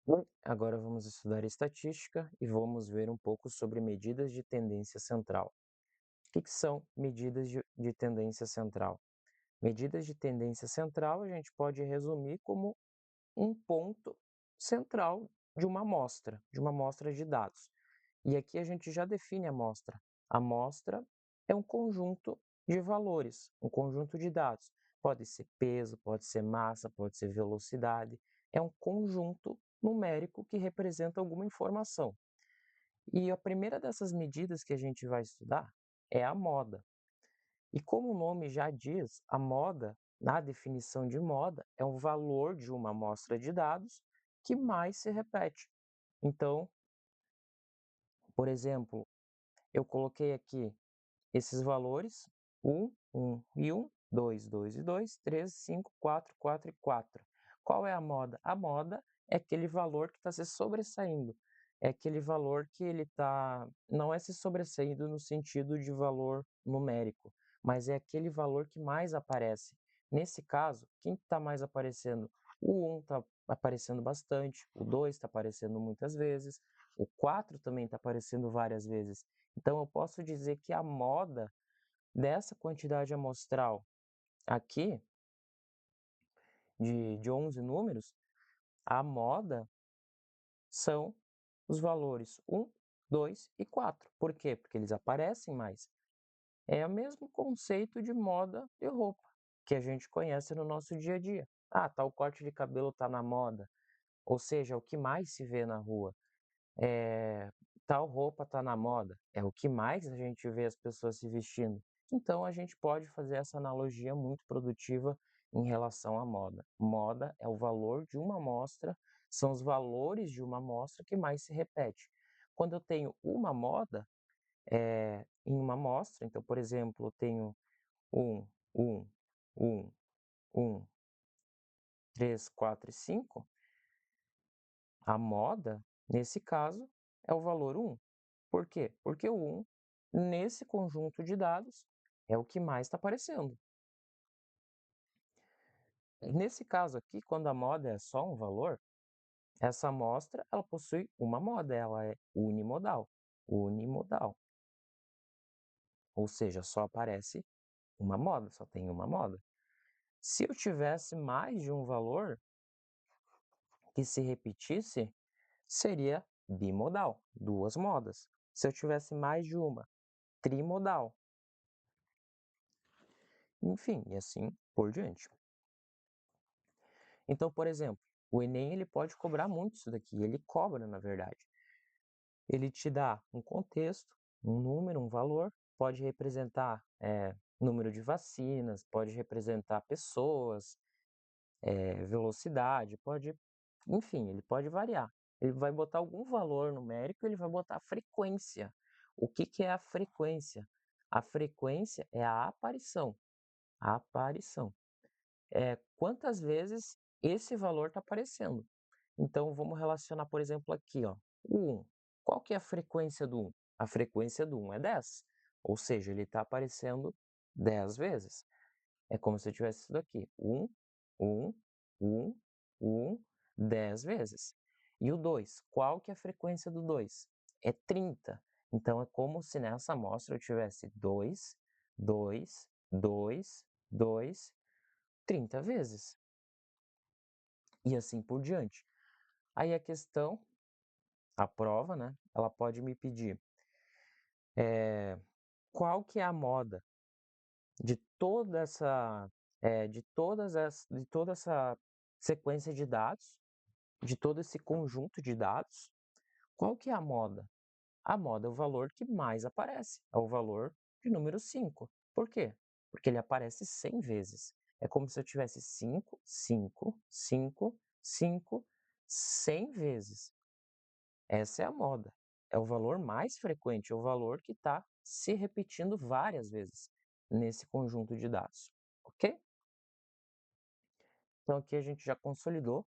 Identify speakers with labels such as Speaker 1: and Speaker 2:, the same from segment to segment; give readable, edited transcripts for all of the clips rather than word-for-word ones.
Speaker 1: Bom, agora vamos estudar estatística e vamos ver um pouco sobre medidas de tendência central. O que são medidas de tendência central? Medidas de tendência central a gente pode resumir como um ponto central de uma amostra de dados. E aqui a gente já define a amostra. A amostra é um conjunto de valores, um conjunto de dados. Pode ser peso, pode ser massa, pode ser velocidade. É um conjunto numérico que representa alguma informação. E a primeira dessas medidas que a gente vai estudar é a moda. E como o nome já diz, a moda, na definição de moda, é um valor de uma amostra de dados que mais se repete. Então, por exemplo, eu coloquei aqui esses valores: 1 e 1, 2 e 2, 3, 5, 4, 4 e 4. Qual é a moda? A moda é aquele valor que está se sobressaindo, é aquele valor que ele não é se sobressaindo no sentido de valor numérico, mas é aquele valor que mais aparece. Nesse caso, quem está mais aparecendo? O 1 está aparecendo bastante, o 2 está aparecendo muitas vezes, o 4 também está aparecendo várias vezes. Então, eu posso dizer que a moda dessa quantidade amostral aqui, de 11 números, a moda são os valores 1, 2 e 4. Por quê? Porque eles aparecem mais. É o mesmo conceito de moda de roupa que a gente conhece no nosso dia a dia. Ah, tal corte de cabelo está na moda, ou seja, é o que mais se vê na rua. Eh, Tal roupa está na moda, é o que mais a gente vê as pessoas se vestindo. Então a gente pode fazer essa analogia muito produtiva em relação à moda. Moda é o valor de uma amostra, são os valores de uma amostra que mais se repete. Quando eu tenho uma moda, em uma amostra, então, por exemplo, eu tenho 1, 1, 1, 1, 3, 4 e 5, a moda, nesse caso, é o valor 1. Por quê? Porque o 1, nesse conjunto de dados, é o que mais está aparecendo. Nesse caso aqui, quando a moda é só um valor, essa amostra ela possui uma moda, ela é unimodal. Unimodal. Ou seja, só aparece uma moda, só tem uma moda. Se eu tivesse mais de um valor que se repetisse, seria bimodal, duas modas. Se eu tivesse mais de uma, trimodal. Enfim, e assim por diante. Então, por exemplo, o Enem ele pode cobrar muito isso daqui, ele cobra, na verdade. Ele te dá um contexto, um número, um valor, pode representar número de vacinas, pode representar pessoas, velocidade, pode, enfim, ele pode variar. Ele vai botar algum valor numérico, ele vai botar a frequência. O que que é a frequência? A frequência é a aparição. A aparição. Quantas vezes esse valor está aparecendo. Então, vamos relacionar, por exemplo, aqui, ó, o 1. Qual que é a frequência do 1? A frequência do 1 é 10, ou seja, ele está aparecendo 10 vezes. É como se eu tivesse isso daqui, 1, 1, 1, 1, 10 vezes. E o 2, qual que é a frequência do 2? É 30. Então, é como se nessa amostra eu tivesse 2, 2, 2, 2, 30 vezes. E assim por diante. Aí a questão, a prova, né, ela pode me pedir qual que é a moda de toda essa, de toda essa sequência de dados, de todo esse conjunto de dados, qual que é a moda? A moda é o valor que mais aparece, é o valor de número 5. Por quê? Porque ele aparece 100 vezes. É como se eu tivesse 5, 5, 5, 5, 100 vezes. Essa é a moda. É o valor mais frequente, é o valor que está se repetindo várias vezes nesse conjunto de dados, ok? Então aqui a gente já consolidou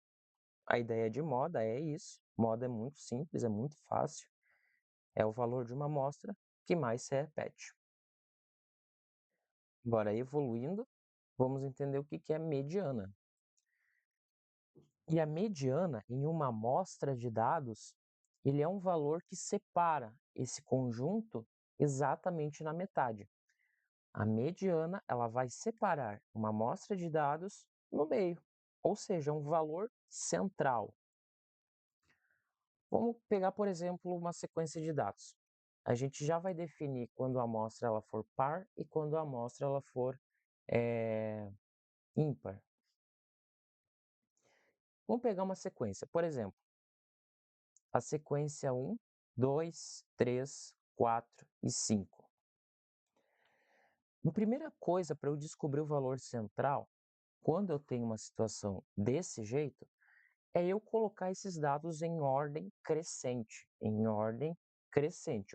Speaker 1: a ideia de moda, é isso. Moda é muito simples, é muito fácil. É o valor de uma amostra que mais se repete. Agora, evoluindo, vamos entender o que é mediana. E a mediana, em uma amostra de dados, ele é um valor que separa esse conjunto exatamente na metade. A mediana, ela vai separar uma amostra de dados no meio, ou seja, um valor central. Vamos pegar, por exemplo, uma sequência de dados. A gente já vai definir quando a amostra ela for par e quando a amostra ela for ímpar. Vamos pegar uma sequência, por exemplo, a sequência 1, 2, 3, 4 e 5. A primeira coisa para eu descobrir o valor central, quando eu tenho uma situação desse jeito, é eu colocar esses dados em ordem crescente,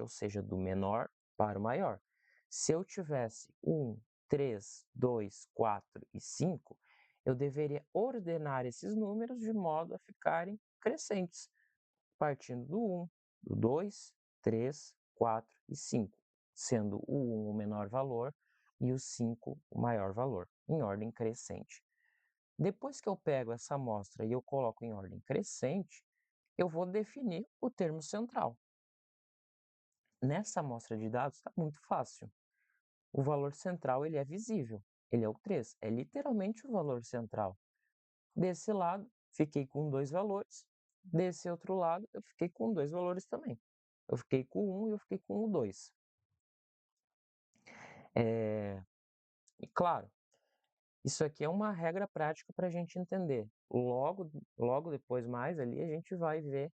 Speaker 1: ou seja, do menor para o maior. Se eu tivesse 1, 3, 2, 4 e 5, eu deveria ordenar esses números de modo a ficarem crescentes, partindo do 1, do 2, 3, 4 e 5, sendo o 1 o menor valor e o 5 o maior valor, em ordem crescente. Depois que eu pego essa amostra e eu coloco em ordem crescente, eu vou definir o termo central. Nessa amostra de dados está muito fácil. O valor central ele é visível, ele é o 3, é literalmente o valor central. Desse lado, fiquei com 2 valores, desse outro lado, eu fiquei com 2 valores também. Eu fiquei com o 1 e eu fiquei com o 2. E claro, isso aqui é uma regra prática para a gente entender. Logo depois mais ali a gente vai ver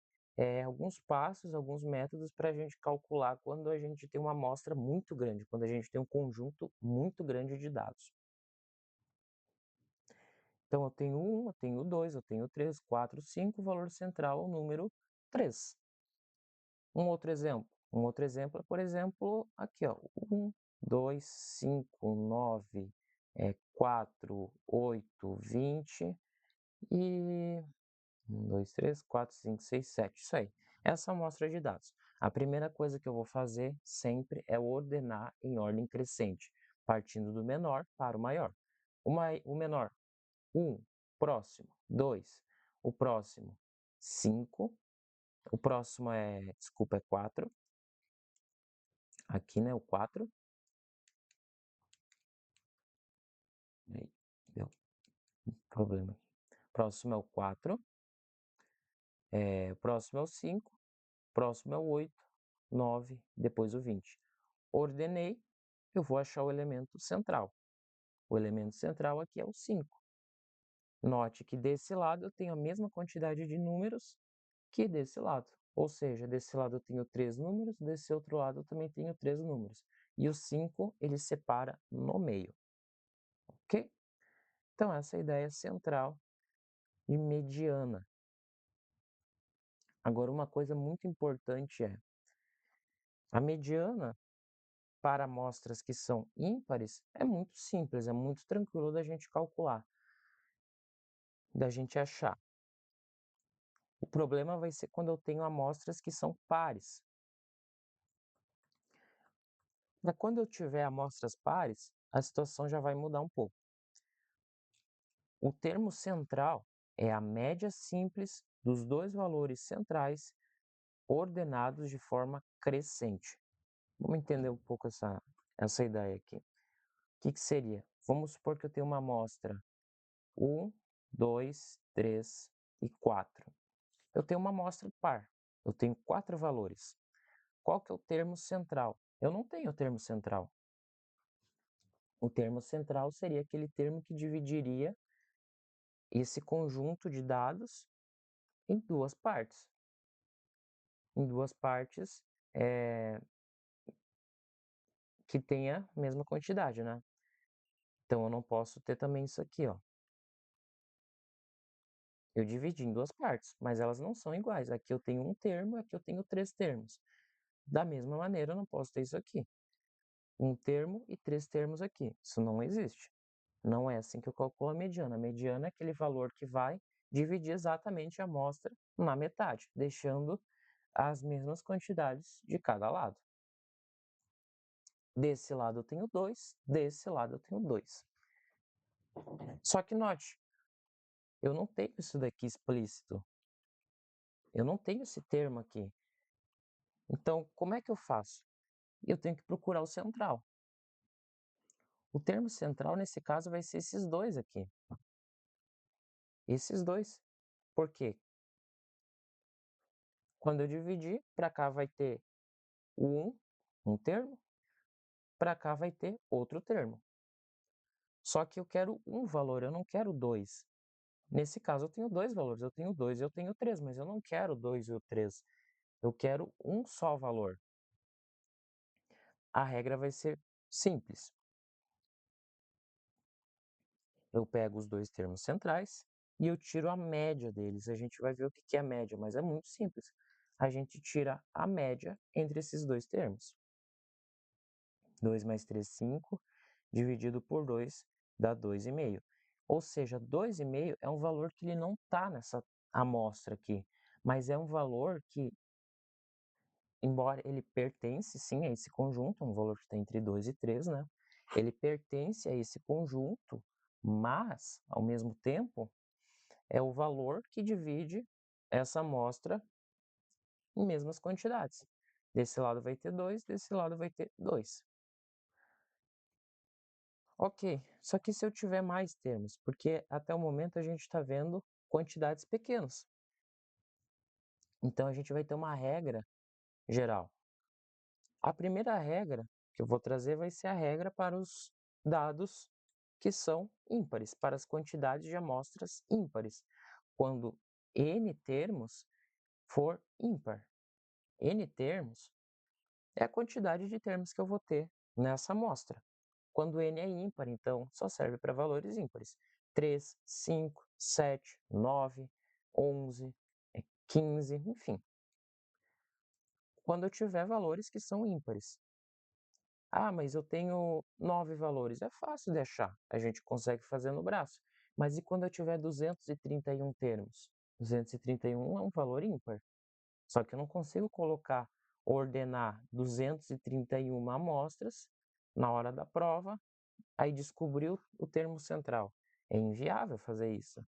Speaker 1: alguns passos, alguns métodos para a gente calcular quando a gente tem uma amostra muito grande, quando a gente tem um conjunto muito grande de dados. Então eu tenho 1, eu tenho 2, eu tenho 3, 4, 5, o valor central é o número 3. Um outro exemplo é, por exemplo, aqui, ó, 1, 2, 5, 9, 4, 8, 20 e 1, 2, 3, 4, 5, 6, 7. Isso aí. Essa é a amostra de dados. A primeira coisa que eu vou fazer sempre é ordenar em ordem crescente, partindo do menor para o maior. O menor, 1, próximo, 2, o próximo, 5, o próximo é 4, aqui, né, o 4. Aí, deu problema. Próximo é o 4, próximo é o 5, próximo é o 8, 9, depois o 20. Ordenei, eu vou achar o elemento central. O elemento central aqui é o 5. Note que desse lado eu tenho a mesma quantidade de números que desse lado. Ou seja, desse lado eu tenho 3 números, desse outro lado eu também tenho 3 números. E o 5 ele separa no meio. Ok? Então, essa é a ideia central e mediana. Agora, uma coisa muito importante é a mediana para amostras que são ímpares é muito simples, é muito tranquilo da gente calcular, da gente achar. O problema vai ser quando eu tenho amostras que são pares. Mas quando eu tiver amostras pares, a situação já vai mudar um pouco. O termo central é a média simples dos dois valores centrais ordenados de forma crescente. Vamos entender um pouco essa ideia aqui. O que seria? Vamos supor que eu tenho uma amostra 1, 2, 3 e 4. Eu tenho uma amostra par. Eu tenho 4 valores. Qual que é o termo central? Eu não tenho termo central. O termo central seria aquele termo que dividiria esse conjunto de dados em duas partes. Em duas partes que tenha a mesma quantidade, né? Então eu não posso ter também isso aqui, ó. Eu dividi em duas partes, mas elas não são iguais. Aqui eu tenho um termo, aqui eu tenho 3 termos. Da mesma maneira, eu não posso ter isso aqui. Um termo e 3 termos aqui. Isso não existe. Não é assim que eu calculo a mediana. A mediana é aquele valor que vai dividir exatamente a amostra na metade, deixando as mesmas quantidades de cada lado. Desse lado eu tenho 2, desse lado eu tenho 2. Só que note, eu não tenho isso daqui explícito. Eu não tenho esse termo aqui. Então, como é que eu faço? Eu tenho que procurar o central. O termo central, nesse caso, vai ser esses dois aqui. Esses dois. Por quê? Quando eu dividir, para cá vai ter o 1, um termo, para cá vai ter outro termo. Só que eu quero um valor, eu não quero dois. Nesse caso, eu tenho dois valores, eu tenho 2 e eu tenho 3, mas eu não quero 2 e o 3. Eu quero um só valor. A regra vai ser simples. Eu pego os dois termos centrais e eu tiro a média deles. A gente vai ver o que é a média, mas é muito simples. A gente tira a média entre esses dois termos. 2 mais 3, 5, dividido por 2 dá 2,5. Ou seja, 2,5 é um valor que ele não está nessa amostra aqui, mas é um valor que, embora ele pertence sim a esse conjunto, é um valor que está entre 2 e 3, né? Ele pertence a esse conjunto, mas, ao mesmo tempo, é o valor que divide essa amostra em mesmas quantidades. Desse lado vai ter 2, desse lado vai ter 2. Ok, só que se eu tiver mais termos, porque até o momento a gente está vendo quantidades pequenas. Então a gente vai ter uma regra geral. A primeira regra que eu vou trazer vai ser a regra para os dados que são ímpares, para as quantidades de amostras ímpares, quando n termos for ímpar. N termos é a quantidade de termos que eu vou ter nessa amostra. Quando n é ímpar, então, só serve para valores ímpares. 3, 5, 7, 9, 11, 15, enfim. Quando eu tiver valores que são ímpares. Ah, mas eu tenho 9 valores. É fácil de achar, a gente consegue fazer no braço. Mas e quando eu tiver 231 termos? 231 é um valor ímpar. Só que eu não consigo ordenar 231 amostras na hora da prova, aí descobrir o termo central. É inviável fazer isso.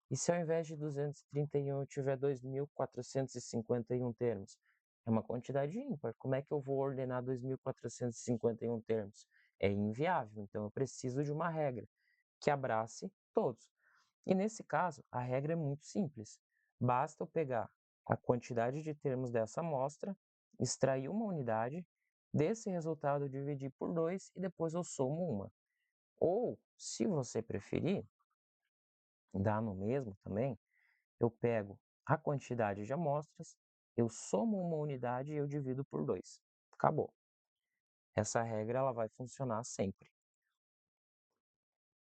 Speaker 1: E se ao invés de 231 eu tiver 2.451 termos? É uma quantidade ímpar. Como é que eu vou ordenar 2.451 termos? É inviável. Então eu preciso de uma regra que abrace todos. E nesse caso, a regra é muito simples. Basta eu pegar a quantidade de termos dessa amostra, extrair uma unidade, desse resultado eu dividir por 2 e depois eu somo uma. Ou, se você preferir, dá no mesmo também, eu pego a quantidade de amostras, eu somo uma unidade e eu divido por 2. Acabou. Essa regra ela vai funcionar sempre.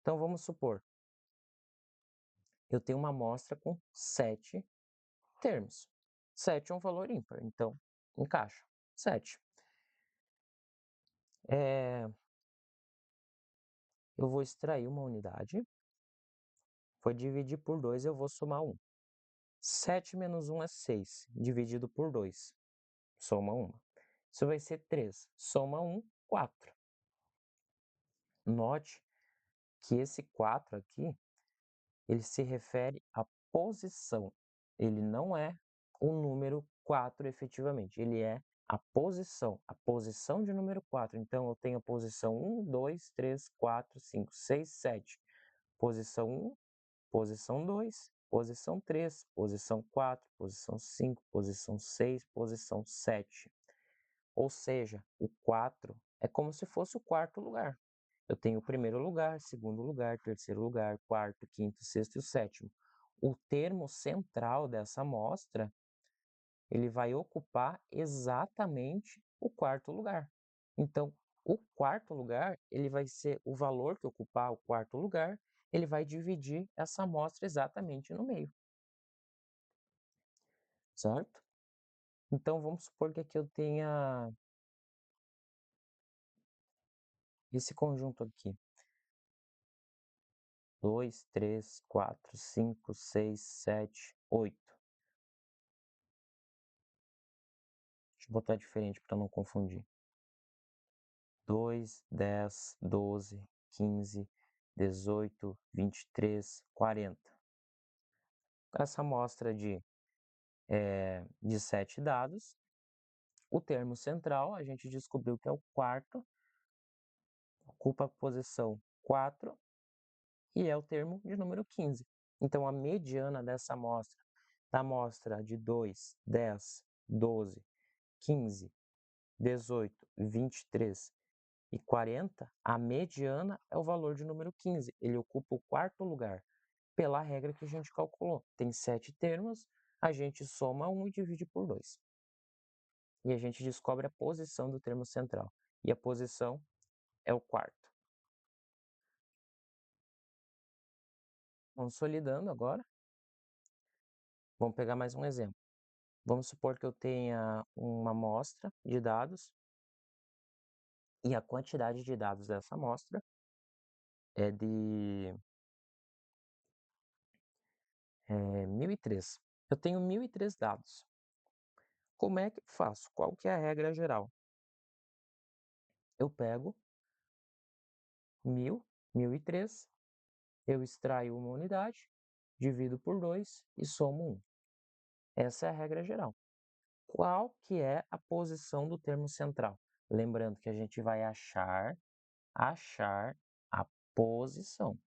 Speaker 1: Então vamos supor, eu tenho uma amostra com 7 termos. 7 é um valor ímpar, então encaixa. 7. Eu vou extrair uma unidade, vou dividir por 2, eu vou somar 1. 7 menos 1 é 6, dividido por 2, soma 1. Isso vai ser 3, soma 1, 4. Note que esse 4 aqui, ele se refere à posição. Ele não é o número 4 efetivamente, ele é a posição de número 4. Então, eu tenho a posição 1, 2, 3, 4, 5, 6, 7. Posição 1, posição 2, posição 3, posição 4, posição 5, posição 6, posição 7. Ou seja, o 4 é como se fosse o quarto lugar. Eu tenho o primeiro lugar, segundo lugar, terceiro lugar, quarto, quinto, sexto e o sétimo. O termo central dessa amostra, ele vai ocupar exatamente o quarto lugar. Então, o quarto lugar, ele vai ser o valor que ocupar o quarto lugar, ele vai dividir essa amostra exatamente no meio. Certo? Então, vamos supor que aqui eu tenha esse conjunto aqui. 2, 3, 4, 5, 6, 7, 8. Deixa eu botar diferente para não confundir. 2, 10, 12, 15, 18, 23, 40. essa amostra de 7 dados, o termo central, a gente descobriu que é o quarto, ocupa a posição 4 e é o termo de número 15. Então, a mediana dessa amostra, da amostra de 2, 10, 12, 15, 18, 23 e 40, a mediana é o valor de número 15. Ele ocupa o quarto lugar, pela regra que a gente calculou. Tem 7 termos, a gente soma 1 e divide por 2. E a gente descobre a posição do termo central. E a posição é o quarto. Consolidando agora, vamos pegar mais um exemplo. Vamos supor que eu tenha uma amostra de dados e a quantidade de dados dessa amostra é de 1.003. Eu tenho 1.003 dados. Como é que eu faço? Qual que é a regra geral? Eu pego 1.000, 1.003, eu extraio uma unidade, divido por 2 e somo 1. Essa é a regra geral. Qual que é a posição do termo central? Lembrando que a gente vai achar a posição.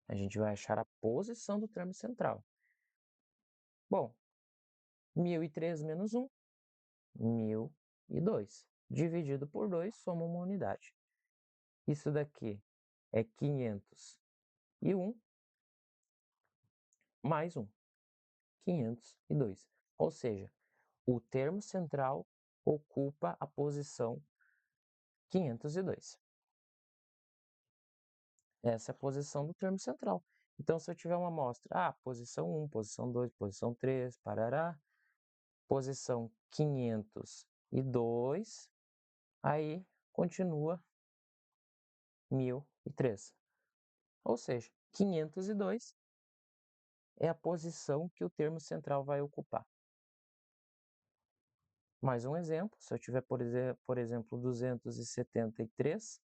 Speaker 1: A gente vai achar a posição do termo central. Bom, 1.003 menos 1, 1.002. Dividido por 2, soma uma unidade. Isso daqui é 501 mais 1, 502. Ou seja, o termo central ocupa a posição 502. Essa é a posição do termo central. Então, se eu tiver uma amostra, posição 1, posição 2, posição 3, parará, posição 502, aí continua 1.003. Ou seja, 502 é a posição que o termo central vai ocupar. Mais um exemplo, se eu tiver, por exemplo, 273,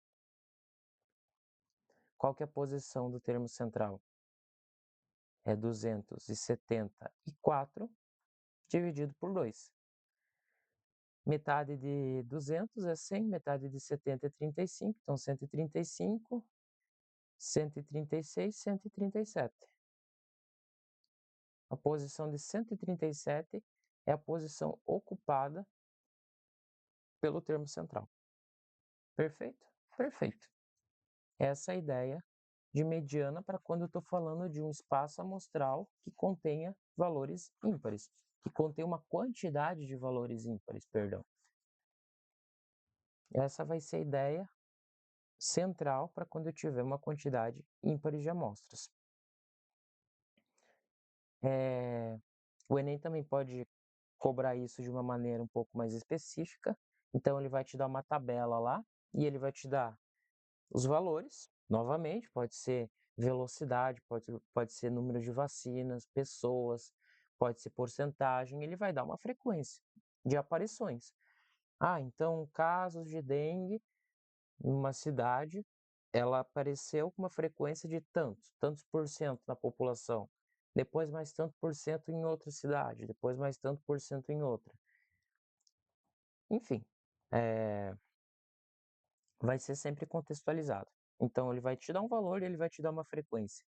Speaker 1: qual que é a posição do termo central? É 274 dividido por 2. Metade de 200 é 100, metade de 70 é 35, então 135, 136, 137. A posição de 137 é a posição ocupada pelo termo central. Perfeito? Perfeito. Essa é a ideia de mediana para quando eu estou falando de um espaço amostral que contenha valores ímpares, que contém uma quantidade de valores ímpares, perdão. Essa vai ser a ideia central para quando eu tiver uma quantidade ímpar de amostras. O Enem também pode cobrar isso de uma maneira um pouco mais específica, então ele vai te dar uma tabela lá e ele vai te dar os valores, novamente, pode ser velocidade, pode ser número de vacinas, pessoas, pode ser porcentagem, ele vai dar uma frequência de aparições. Então casos de dengue numa cidade, ela apareceu com uma frequência de tantos por cento da população, depois mais tanto por cento em outra cidade, depois mais tanto por cento em outra. Enfim, vai ser sempre contextualizado. Então, ele vai te dar um valor e ele vai te dar uma frequência,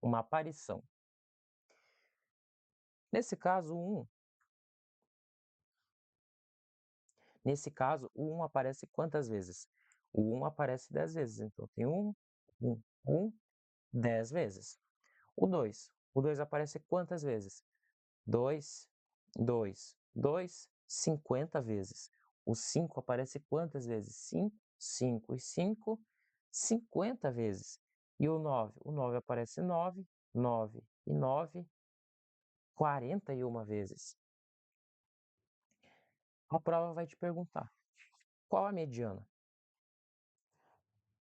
Speaker 1: uma aparição. Nesse caso, o 1 aparece quantas vezes? O 1 aparece 10 vezes, então tem 1, 1, 1, 10 vezes. O 2 aparece quantas vezes? 2, 2, 2, 50 vezes. O 5 aparece quantas vezes? 5, 5 e 5, 50 vezes. E o 9? O 9 aparece 9, 9 e 9, 41 vezes. A prova vai te perguntar: qual a mediana?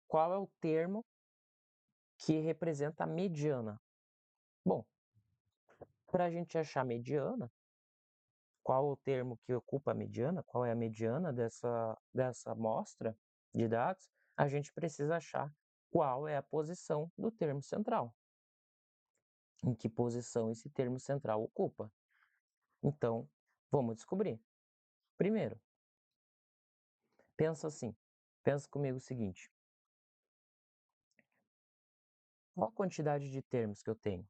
Speaker 1: Qual é o termo que representa a mediana? Bom, para a gente achar a mediana, qual o termo que ocupa a mediana, qual é a mediana dessa amostra de dados, a gente precisa achar qual é a posição do termo central. em que posição esse termo central ocupa. Então, vamos descobrir. Primeiro, pensa comigo o seguinte: qual a quantidade de termos que eu tenho?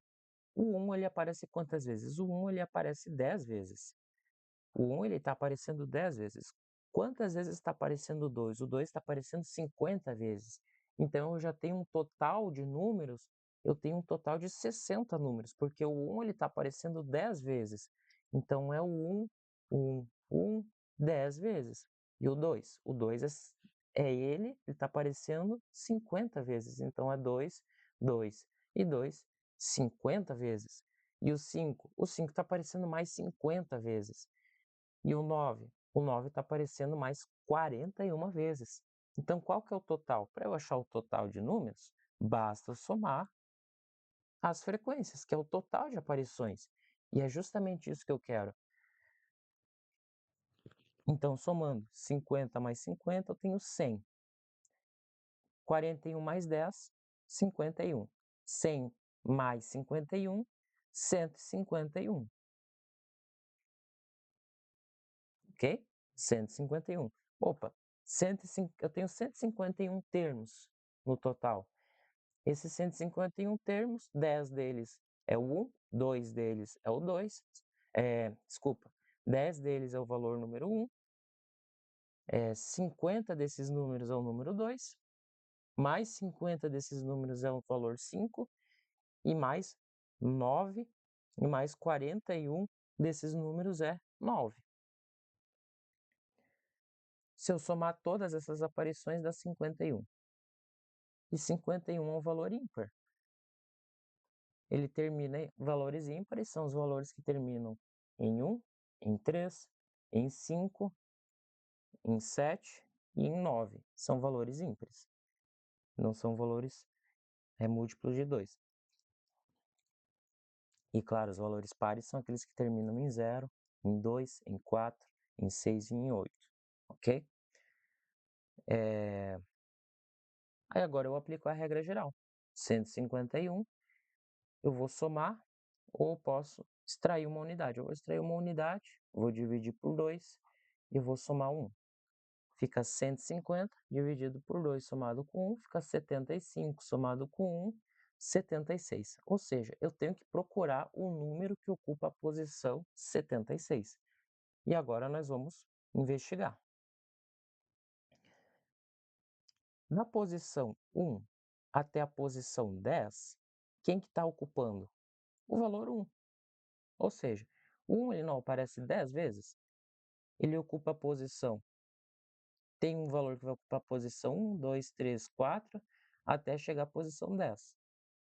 Speaker 1: O 1 ele aparece quantas vezes? O 1 ele aparece 10 vezes. O 1 ele está aparecendo 10 vezes. Quantas vezes está aparecendo o 2? O 2 está aparecendo 50 vezes. Então, eu já tenho um total de números, eu tenho um total de 60 números, porque o 1 ele está aparecendo 10 vezes. Então, é o 1, 10 vezes. E o 2? O 2 é ele está aparecendo 50 vezes. Então, é 2, 2 e 2, 50 vezes. E o 5? O 5 está aparecendo mais 50 vezes. E o 9? O 9 está aparecendo mais 41 vezes. Então, qual que é o total? Para eu achar o total de números, basta somar as frequências, que é o total de aparições. E é justamente isso que eu quero. Então, somando 50 mais 50, eu tenho 100. 41 mais 10, 51. 100 mais 51, 151. Ok? 151. Opa, 105, eu tenho 151 termos no total. Esses 151 termos, 10 deles é o 1, 2 deles é o 2, desculpa, 10 deles é o valor número 1, 50 desses números é o número 2, mais 50 desses números é o valor 5, e mais 9, e mais 41 desses números é 9. Se eu somar todas essas aparições, dá 51. E 51 é um valor ímpar. Ele termina em valores ímpares, são os valores que terminam em 1, em 3, em 5, em 7 e em 9. São valores ímpares, não são valores múltiplos de 2. E claro, os valores pares são aqueles que terminam em 0, em 2, em 4, em 6 e em 8. Ok? Aí agora eu aplico a regra geral. 151, eu vou somar ou posso extrair uma unidade. Eu vou extrair uma unidade, vou dividir por 2 e vou somar 1. Fica 150 dividido por 2 somado com 1, fica 75 somado com 1, 76. Ou seja, eu tenho que procurar o número que ocupa a posição 76. E agora nós vamos investigar. Na posição 1 até a posição 10, quem que está ocupando? O valor 1. Ou seja, o 1 ele não aparece 10 vezes, ele ocupa a posição. Tem um valor que vai ocupar a posição 1, 2, 3, 4, até chegar à posição 10.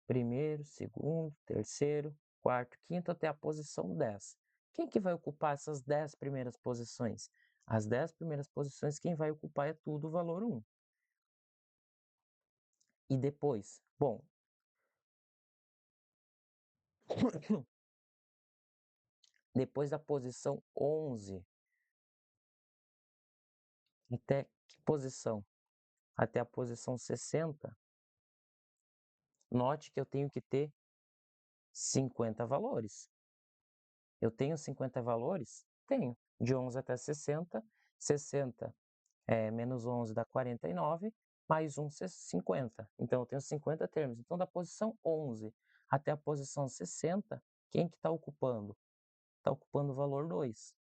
Speaker 1: Primeiro, segundo, terceiro, quarto, quinto, até a posição 10. Quem que vai ocupar essas 10 primeiras posições? As 10 primeiras posições, quem vai ocupar é tudo o valor 1. E depois, bom, depois da posição 11, até que posição? Até a posição 60, note que eu tenho que ter 50 valores. Eu tenho 50 valores? Tenho. De 11 até 60, 60 menos 11 dá 49, mais 1, 50. Então, eu tenho 50 termos. Então, da posição 11 até a posição 60, quem que está ocupando? Está ocupando o valor 2.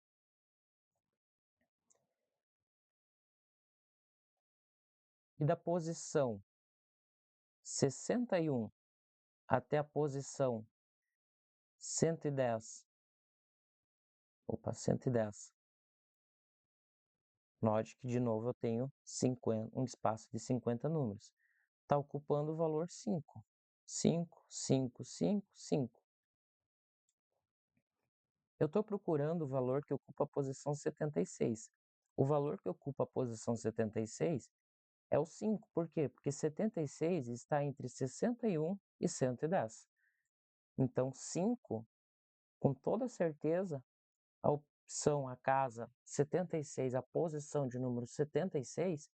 Speaker 1: E da posição 61 até a posição 110, 110. Note que, de novo, eu tenho um espaço de 50 números. Está ocupando o valor 5. 5, 5, 5, 5. Eu estou procurando o valor que ocupa a posição 76. O valor que ocupa a posição 76 é o 5. Por quê? Porque 76 está entre 61 e 110. Então, 5, com toda certeza, a opção, a casa 76, a posição de número 76,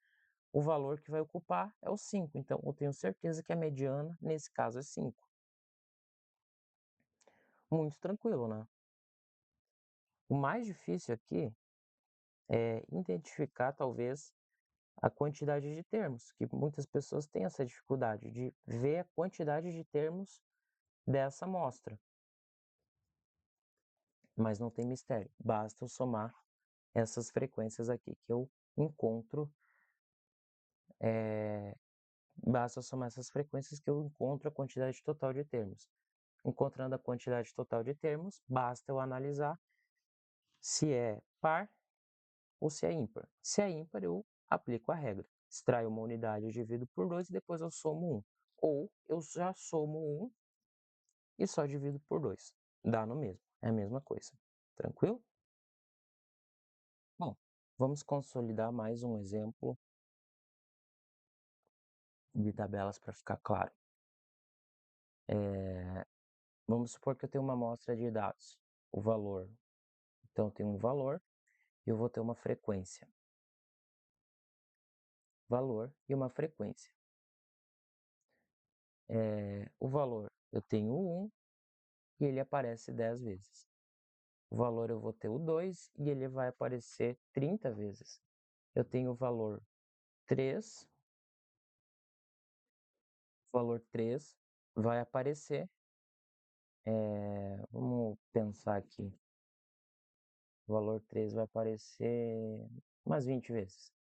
Speaker 1: o valor que vai ocupar é o 5. Então, eu tenho certeza que a mediana, nesse caso, é 5. muito tranquilo, né? O mais difícil aqui é identificar, talvez, a quantidade de termos, que muitas pessoas têm essa dificuldade de ver a quantidade de termos dessa amostra. Mas não tem mistério, basta eu somar essas frequências aqui que eu encontro, basta eu somar essas frequências que eu encontro a quantidade total de termos. Encontrando a quantidade total de termos, basta eu analisar se é par ou se é ímpar. Se é ímpar, eu aplico a regra. Extraio uma unidade, eu divido por 2 e depois eu somo 1. Ou eu já somo 1 e só divido por 2. Dá no mesmo, é a mesma coisa. Tranquilo? Bom, vamos consolidar mais um exemplo de tabelas para ficar claro. Vamos supor que eu tenho uma amostra de dados, o valor. Então, eu tenho um valor e eu vou ter uma frequência. Valor e uma frequência. O valor, eu tenho 1 e ele aparece 10 vezes. O valor eu vou ter o 2 e ele vai aparecer 30 vezes. Eu tenho o valor 3, o valor 3 vai aparecer, vamos pensar aqui, o valor 3 vai aparecer umas 20 vezes.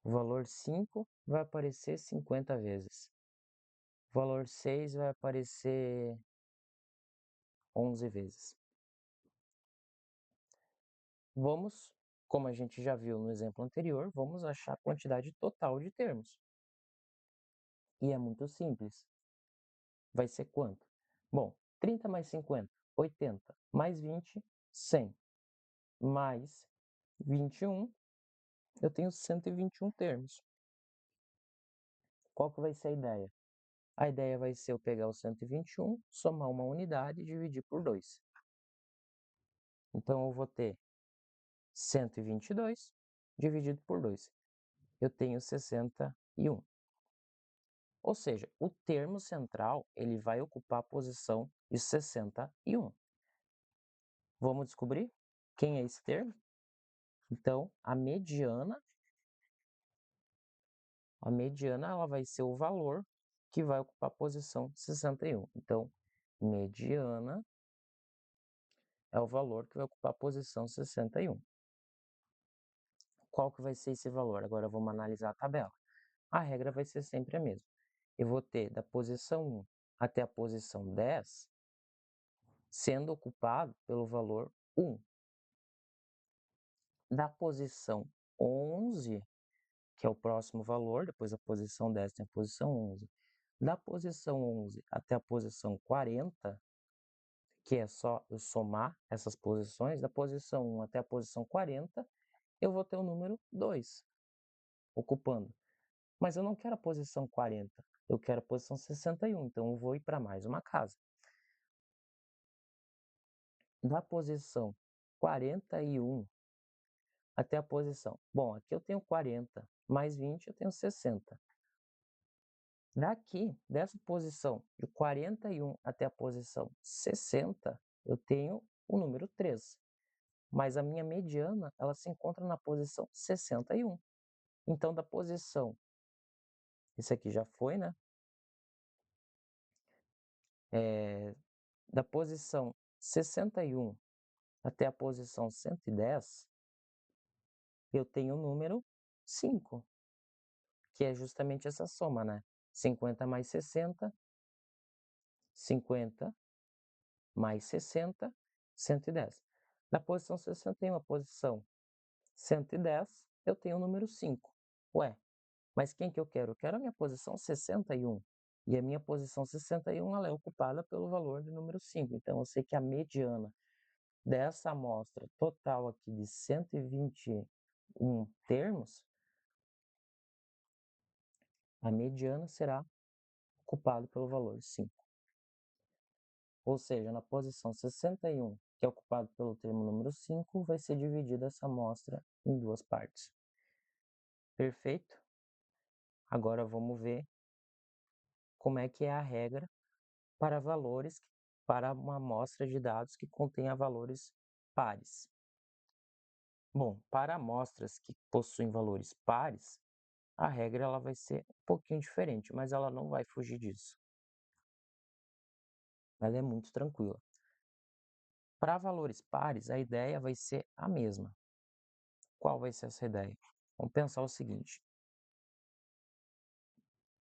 Speaker 1: O valor 5 vai aparecer 50 vezes. O valor 6 vai aparecer 11 vezes. Vamos, como a gente já viu no exemplo anterior, vamos achar a quantidade total de termos. E é muito simples. Vai ser quanto? Bom, 30 mais 50, 80, mais 20, 100, mais 21, eu tenho 121 termos. Qual que vai ser a ideia? A ideia vai ser eu pegar o 121, somar uma unidade e dividir por 2. Então, eu vou ter 122 dividido por 2. Eu tenho 61. Ou seja, o termo central ele vai ocupar a posição de 61. Vamos descobrir quem é esse termo? Então, a mediana ela vai ser o valor que vai ocupar a posição 61. Então, mediana é o valor que vai ocupar a posição 61. Qual que vai ser esse valor? Agora vamos analisar a tabela. A regra vai ser sempre a mesma. Eu vou ter da posição 1 até a posição 10 sendo ocupado pelo valor 1. Da posição 11, que é o próximo valor, depois da posição 10 tem a posição 11. Da posição 11 até a posição 40, que é só eu somar essas posições, da posição 1 até a posição 40, eu vou ter o número 2 ocupando. Mas eu não quero a posição 40, eu quero a posição 61, então eu vou ir para mais uma casa. Da posição 41 até a posição. Bom, aqui eu tenho 40, mais 20 eu tenho 60. Daqui, dessa posição de 41 até a posição 60, eu tenho o número 3. Mas a minha mediana, ela se encontra na posição 61. Então, da posição, esse aqui já foi, né? Da posição 61 até a posição 110, eu tenho o número 5, que é justamente essa soma, né? 50 mais 60, 50 mais 60, 110. Da posição 61 à posição 110, eu tenho o número 5. Ué, mas quem que eu quero? Eu quero a minha posição 61. E a minha posição 61 ela é ocupada pelo valor de número 5. Então, eu sei que a mediana dessa amostra total aqui de 121 termos, a mediana será ocupada pelo valor 5. Ou seja, na posição 61, que é ocupado pelo termo número 5, vai ser dividida essa amostra em duas partes. Perfeito? Agora vamos ver como é que é a regra para valores para uma amostra de dados que contenha valores pares. Bom, para amostras que possuem valores pares, a regra ela vai ser um pouquinho diferente, mas ela não vai fugir disso. Ela é muito tranquila. Para valores pares, a ideia vai ser a mesma. Qual vai ser essa ideia? Vamos pensar o seguinte: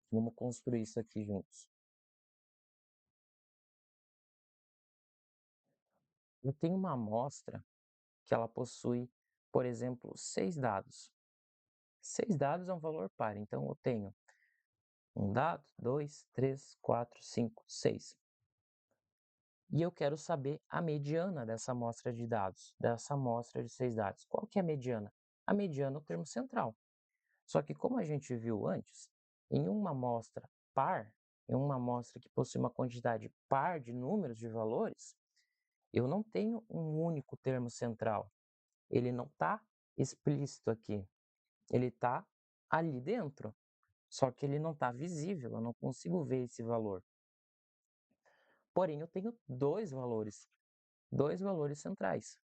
Speaker 1: vamos construir isso aqui juntos. Eu tenho uma amostra que ela possui, por exemplo, 6 dados. 6 dados é um valor par, então eu tenho um dado, 2, 3, 4, 5, 6. E eu quero saber a mediana dessa amostra de dados, dessa amostra de 6 dados. Qual que é a mediana? A mediana é o termo central. Só que como a gente viu antes, em uma amostra par, em uma amostra que possui uma quantidade par de números de valores, eu não tenho um único termo central. Ele não está explícito aqui. Ele está ali dentro. Só que ele não está visível, eu não consigo ver esse valor. Porém, eu tenho dois valores centrais.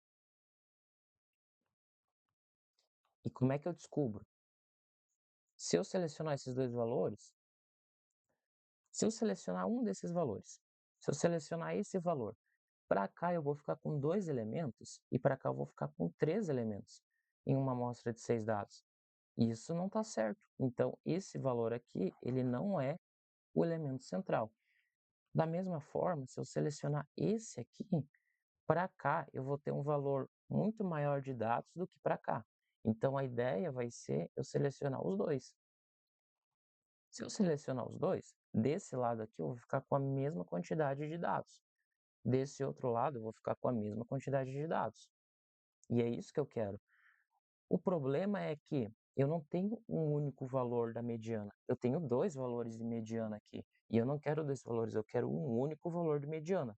Speaker 1: E como é que eu descubro? Se eu selecionar esses dois valores, se eu selecionar um desses valores, se eu selecionar esse valor, para cá eu vou ficar com 2 elementos e para cá eu vou ficar com 3 elementos em uma amostra de 6 dados. Isso não está certo. Então, esse valor aqui, ele não é o elemento central. Da mesma forma, se eu selecionar esse aqui, para cá eu vou ter um valor muito maior de dados do que para cá. Então, a ideia vai ser eu selecionar os dois. Se eu selecionar os dois, desse lado aqui eu vou ficar com a mesma quantidade de dados. Desse outro lado eu vou ficar com a mesma quantidade de dados. E é isso que eu quero. O problema é que eu não tenho um único valor da mediana. Eu tenho dois valores de mediana aqui. E eu não quero dois valores, eu quero um único valor de mediana.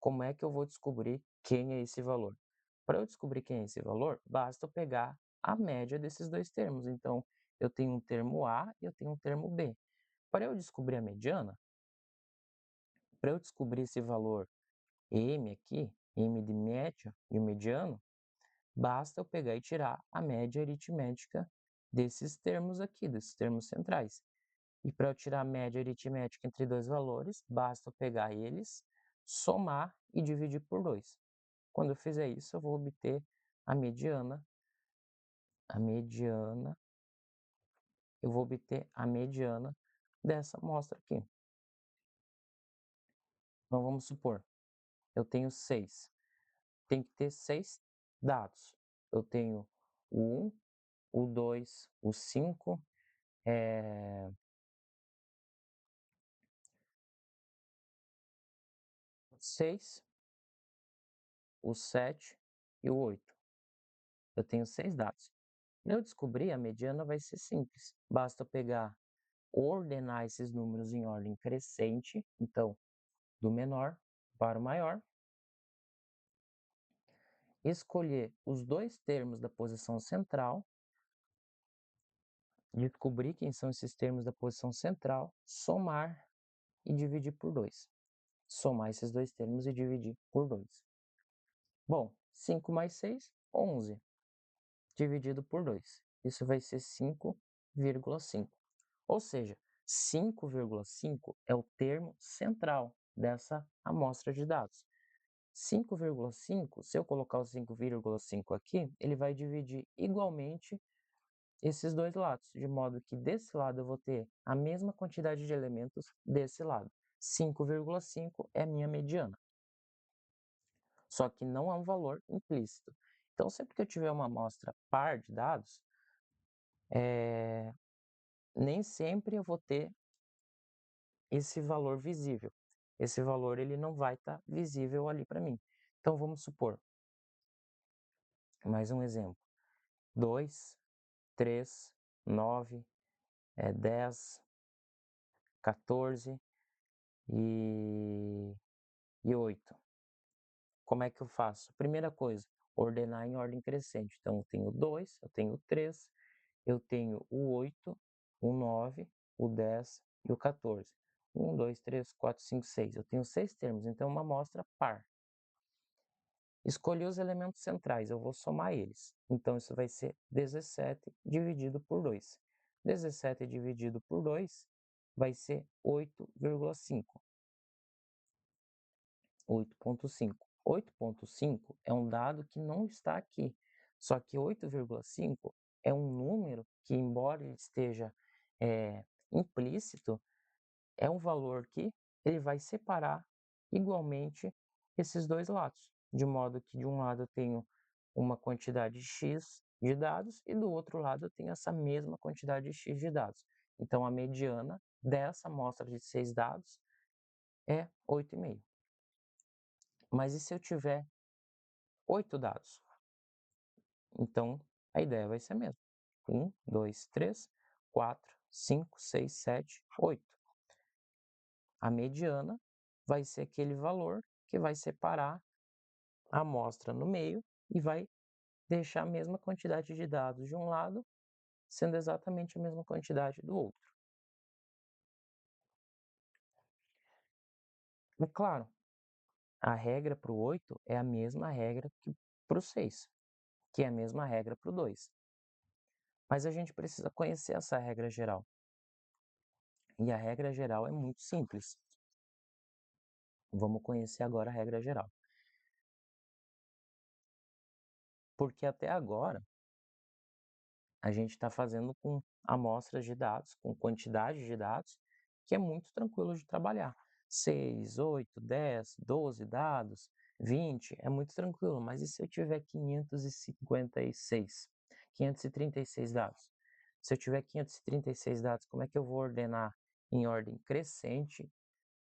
Speaker 1: Como é que eu vou descobrir quem é esse valor? Para eu descobrir quem é esse valor, basta eu pegar a média desses dois termos. Então, eu tenho um termo A e eu tenho um termo B. Para eu descobrir a mediana, para eu descobrir esse valor M aqui, M de média, de mediano, basta eu pegar e tirar a média aritmética desses termos aqui, desses termos centrais. E para eu tirar a média aritmética entre dois valores, basta eu pegar eles, somar e dividir por 2. Quando eu fizer isso, eu vou obter a mediana, eu vou obter a mediana dessa amostra aqui. Então vamos supor, eu tenho 6. Tem que ter 6 dados. Eu tenho o 1, o 2, o 5, é, 6, o 7 e o 8. Eu tenho 6 dados. Para eu descobrir, a mediana vai ser simples. Basta pegar, ordenar esses números em ordem crescente, então, do menor para o maior, escolher os dois termos da posição central, descobrir quem são esses termos da posição central, somar e dividir por 2. Somar esses dois termos e dividir por 2. Bom, 5 mais 6, 11, dividido por 2. Isso vai ser 5,5. Ou seja, 5,5 é o termo central dessa amostra de dados. 5,5, se eu colocar o 5,5 aqui, ele vai dividir igualmente esses dois lados, de modo que desse lado eu vou ter a mesma quantidade de elementos desse lado. 5,5 é a minha mediana. Só que não é um valor implícito. Então, sempre que eu tiver uma amostra par de dados, nem sempre eu vou ter esse valor visível. Esse valor ele não vai estar visível ali para mim. Então, vamos supor, mais um exemplo: 2, 3, 9, 10, 14 e 8. Como é que eu faço? Primeira coisa, ordenar em ordem crescente. Então, eu tenho 2, eu tenho 3, eu tenho o 8, o 9, o 10 e o 14. 1, 2, 3, 4, 5, 6. Eu tenho 6 termos, então é uma amostra par. Escolhi os elementos centrais, eu vou somar eles. Então, isso vai ser 17 dividido por 2. 17 dividido por 2 vai ser 8,5. 8,5. 8,5 é um dado que não está aqui. Só que 8,5 é um número que, embora ele esteja implícito, é um valor que ele vai separar igualmente esses dois lados, de modo que de um lado eu tenho uma quantidade X de dados e do outro lado eu tenho essa mesma quantidade X de dados. Então, a mediana dessa amostra de 6 dados é 8,5. Mas e se eu tiver 8 dados? Então, a ideia vai ser a mesma. 1, 2, 3, 4, 5, 6, 7, 8. A mediana vai ser aquele valor que vai separar a amostra no meio e vai deixar a mesma quantidade de dados de um lado, sendo exatamente a mesma quantidade do outro. É claro, a regra para o 8 é a mesma regra que para o 6, que é a mesma regra para o 2. Mas a gente precisa conhecer essa regra geral. E a regra geral é muito simples. Vamos conhecer agora a regra geral. Porque até agora a gente está fazendo com amostras de dados, com quantidade de dados, que é muito tranquilo de trabalhar. 6, 8, 10, 12 dados, 20, é muito tranquilo. Mas e se eu tiver 536 dados? Se eu tiver 536 dados, como é que eu vou ordenar em ordem crescente,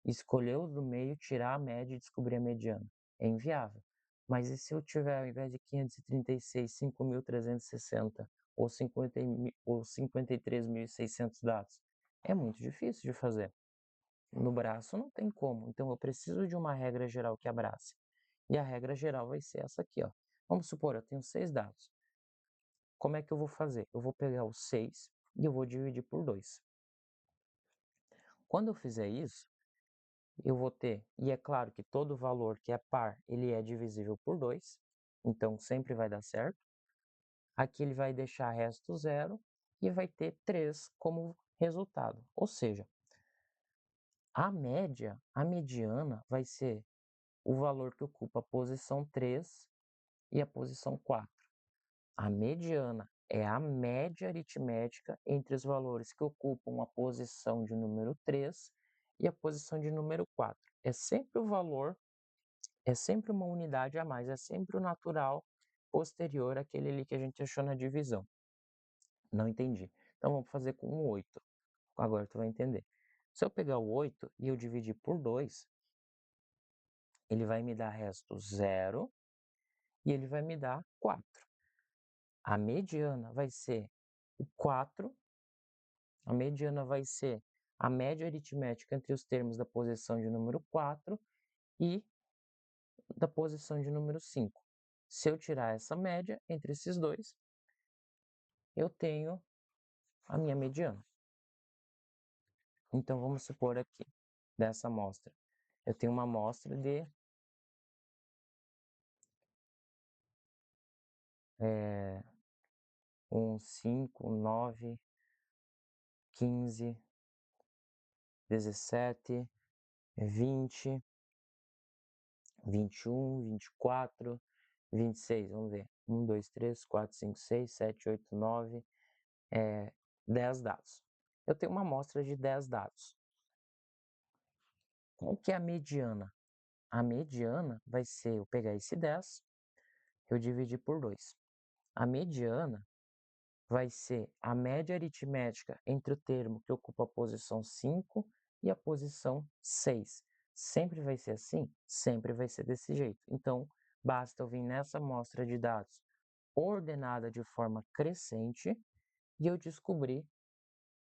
Speaker 1: escolher os do meio, tirar a média e descobrir a mediana? É inviável. Mas e se eu tiver, ao invés de 536, 5.360 ou 53.600 dados? É muito difícil de fazer. No braço não tem como, então eu preciso de uma regra geral que abrace. E a regra geral vai ser essa aqui, ó. Vamos supor, eu tenho 6 dados. Como é que eu vou fazer? Eu vou pegar os 6 e eu vou dividir por 2. Quando eu fizer isso, eu vou ter, e é claro que todo valor que é par, ele é divisível por 2, então sempre vai dar certo. Aqui ele vai deixar resto zero e vai ter 3 como resultado. Ou seja, a média, a mediana, vai ser o valor que ocupa a posição 3 e a posição 4. A mediana é a média aritmética entre os valores que ocupam a posição de número 3 e a posição de número 4. É sempre o valor, é sempre uma unidade a mais, é sempre o natural posterior àquele ali que a gente achou na divisão. Não entendi. Então vamos fazer com o 8. Agora tu vai entender. Se eu pegar o 8 e eu dividir por 2, ele vai me dar resto 0 e ele vai me dar 4. A mediana vai ser o 4, a mediana vai ser a média aritmética entre os termos da posição de número 4 e da posição de número 5. Se eu tirar essa média entre esses dois, eu tenho a minha mediana. Então vamos supor aqui, dessa amostra, eu tenho uma amostra de 1, 5, 9, 15, 17, 20, 21, 24, 26. Vamos ver. 1, 2, 3, 4, 5, 6, 7, 8, 9, 10 dados. Eu tenho uma amostra de 10 dados. Qual que é a mediana? A mediana vai ser eu pegar esse 10, eu dividir por 2. A mediana vai ser a média aritmética entre o termo que ocupa a posição 5 e a posição 6. Sempre vai ser assim? Sempre vai ser desse jeito. Então, basta eu vir nessa amostra de dados ordenada de forma crescente e eu descobrir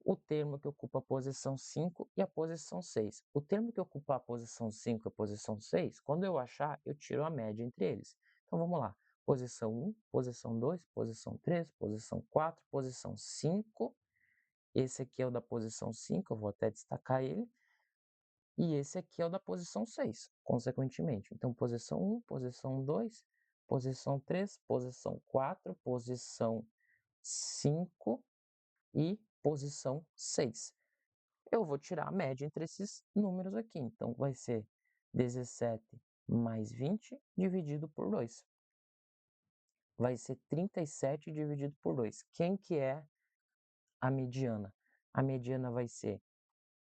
Speaker 1: o termo que ocupa a posição 5 e a posição 6. O termo que ocupa a posição 5 e a posição 6, quando eu achar, eu tiro a média entre eles. Então vamos lá. Posição 1, posição 2, posição 3, posição 4, posição 5. Esse aqui é o da posição 5, eu vou até destacar ele. E esse aqui é o da posição 6, consequentemente. Então, posição 1, posição 2, posição 3, posição 4, posição 5 e posição 6. Eu vou tirar a média entre esses números aqui. Então, vai ser 17 mais 20 dividido por 2. Vai ser 37 dividido por 2. Quem que é a mediana? A mediana vai ser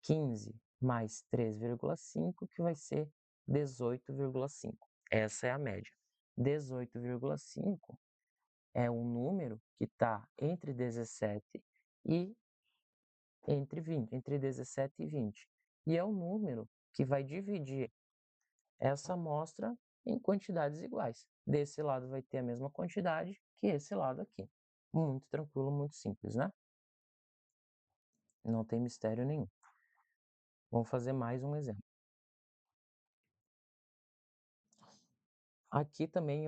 Speaker 1: 15 mais 3,5, que vai ser 18,5. Essa é a média. 18,5 é um número que está entre 17 e entre 20, entre 17 e 20. E é o número que vai dividir essa amostra em quantidades iguais. Desse lado vai ter a mesma quantidade que esse lado aqui. Muito tranquilo, muito simples, né? Não tem mistério nenhum. Vamos fazer mais um exemplo. Aqui também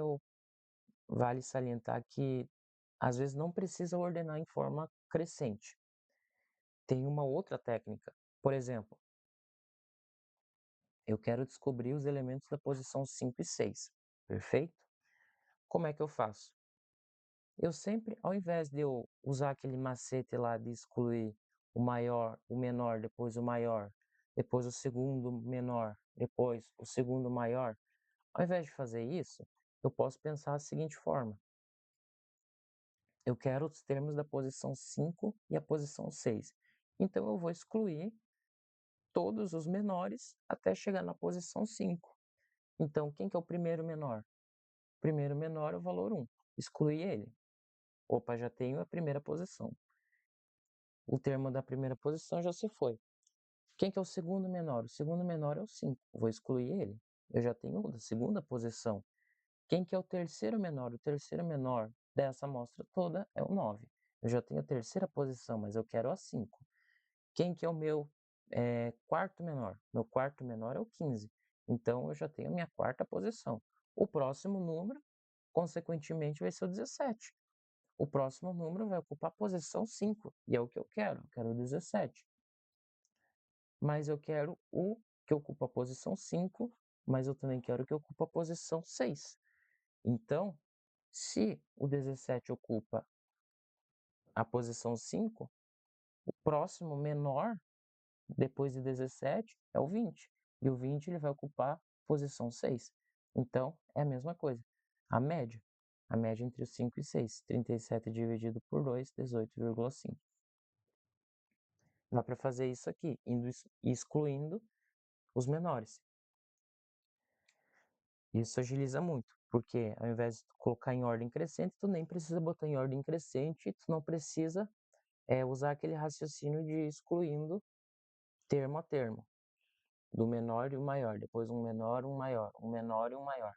Speaker 1: vale salientar que às vezes não precisa ordenar em forma crescente. Tem uma outra técnica. Por exemplo, eu quero descobrir os elementos da posição 5 e 6. Perfeito? Como é que eu faço? Eu sempre, ao invés de eu usar aquele macete lá de excluir o maior, o menor, depois o maior, depois o segundo menor, depois o segundo maior, ao invés de fazer isso, eu posso pensar da seguinte forma: eu quero os termos da posição 5 e a posição 6. Então eu vou excluir todos os menores até chegar na posição 5. Então, quem que é o primeiro menor? O primeiro menor é o valor 1. Excluí ele. Opa, já tenho a primeira posição. O termo da primeira posição já se foi. Quem que é o segundo menor? O segundo menor é o 5. Vou excluir ele. Eu já tenho o da segunda posição. Quem que é o terceiro menor? O terceiro menor dessa amostra toda é o 9. Eu já tenho a terceira posição, mas eu quero a 5. Quem que é o meu quarto menor? Meu quarto menor é o 15. Então, eu já tenho a minha quarta posição. O próximo número, consequentemente, vai ser o 17. O próximo número vai ocupar a posição 5, e é o que eu quero o 17. Mas eu quero o que ocupa a posição 5, mas eu também quero o que ocupa a posição 6. Então, se o 17 ocupa a posição 5, o próximo menor depois de 17 é o 20. E o 20 ele vai ocupar a posição 6. Então, é a mesma coisa. A média. A média entre os 5 e 6. 37 dividido por 2, 18,5. Dá para fazer isso aqui, indo excluindo os menores. Isso agiliza muito, porque ao invés de colocar em ordem crescente, tu nem precisa botar em ordem crescente, tu não precisa usar aquele raciocínio de excluindo termo a termo, do menor e o maior, depois um menor, um maior, um menor e um maior.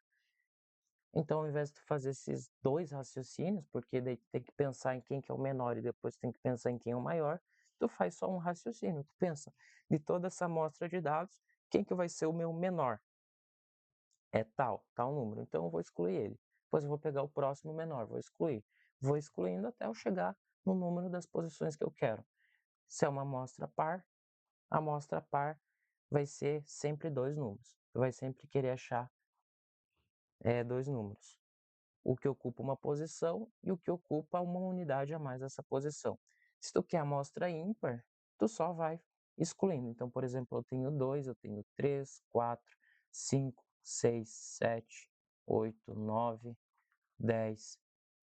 Speaker 1: Então, ao invés de tu fazer esses dois raciocínios, porque daí tu tem que pensar em quem que é o menor e depois tem que pensar em quem é o maior, tu faz só um raciocínio, tu pensa, de toda essa amostra de dados, quem que vai ser o meu menor? É tal número, então eu vou excluir ele. Depois eu vou pegar o próximo menor, vou excluir. Vou excluindo até eu chegar no número das posições que eu quero. Se é uma amostra par, a amostra par vai ser sempre dois números. Vai sempre querer achar dois números. O que ocupa uma posição e o que ocupa uma unidade a mais dessa posição. Se tu quer amostra ímpar, tu só vai excluindo. Então, por exemplo, eu tenho 2, eu tenho 3, 4, 5, 6, 7, 8, 9, 10,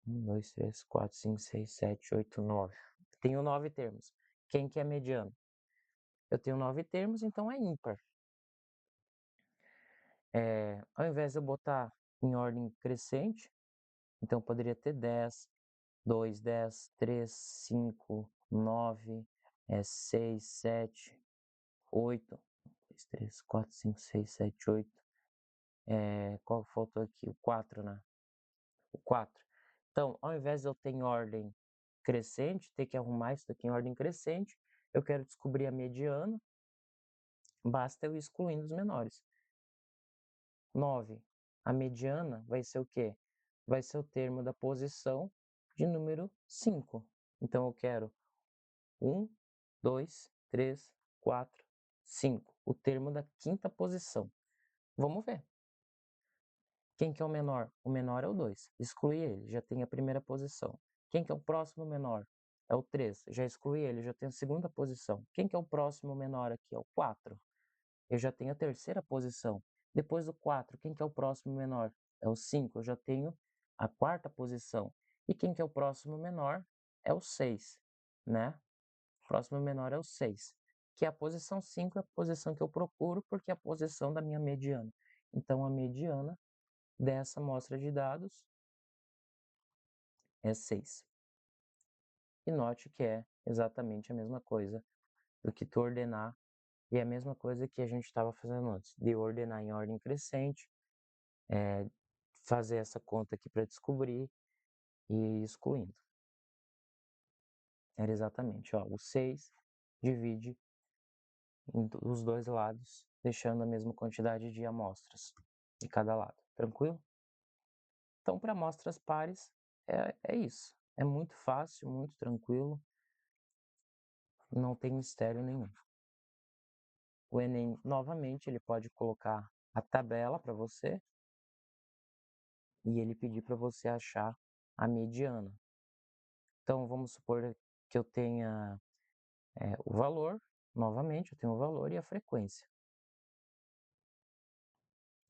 Speaker 1: 1, 2, 3, 4, 5, 6, 7, 8, 9. Tenho 9 termos. Quem que é mediano? Eu tenho 9 termos, então é ímpar. Ao invés de eu botar em ordem crescente, então poderia ter 10, 2, 10, 3, 5, 9, 6, 7, 8, 2, 3, 4, 5, 6, 7, 8. Qual faltou aqui? O 4, né? O 4. Então, ao invés de eu ter em ordem crescente, ter que arrumar isso daqui em ordem crescente, eu quero descobrir a mediana, basta eu ir excluindo os menores. 9. A mediana vai ser o quê? Vai ser o termo da posição de número 5. Então, eu quero 1, 2, 3, 4, 5. o termo da quinta posição. Vamos ver. Quem que é o menor? O menor é o 2. Exclui ele, já tem a primeira posição. Quem que é o próximo menor? É o 3. Já exclui ele, já tem a segunda posição. Quem que é o próximo menor aqui? É o 4. Eu já tenho a terceira posição. Depois do 4, quem que é o próximo menor? É o 5. Eu já tenho a quarta posição. E quem que é o próximo menor? É o 6, né? O próximo menor é o 6, que é a posição 5, é a posição que eu procuro, porque é a posição da minha mediana. Então, a mediana dessa amostra de dados é 6. E note que é exatamente a mesma coisa do que tu ordenar, e é a mesma coisa que a gente estava fazendo antes, de ordenar em ordem crescente, fazer essa conta aqui para descobrir e ir excluindo. Era exatamente, ó, o 6 divide os dois lados, deixando a mesma quantidade de amostras de cada lado. Tranquilo? Então, para amostras pares, é isso. É muito fácil, muito tranquilo, não tem mistério nenhum. O Enem, novamente, ele pode colocar a tabela para você e ele pedir para você achar a mediana. Então, vamos supor que eu tenha o valor, novamente, eu tenho o valor e a frequência.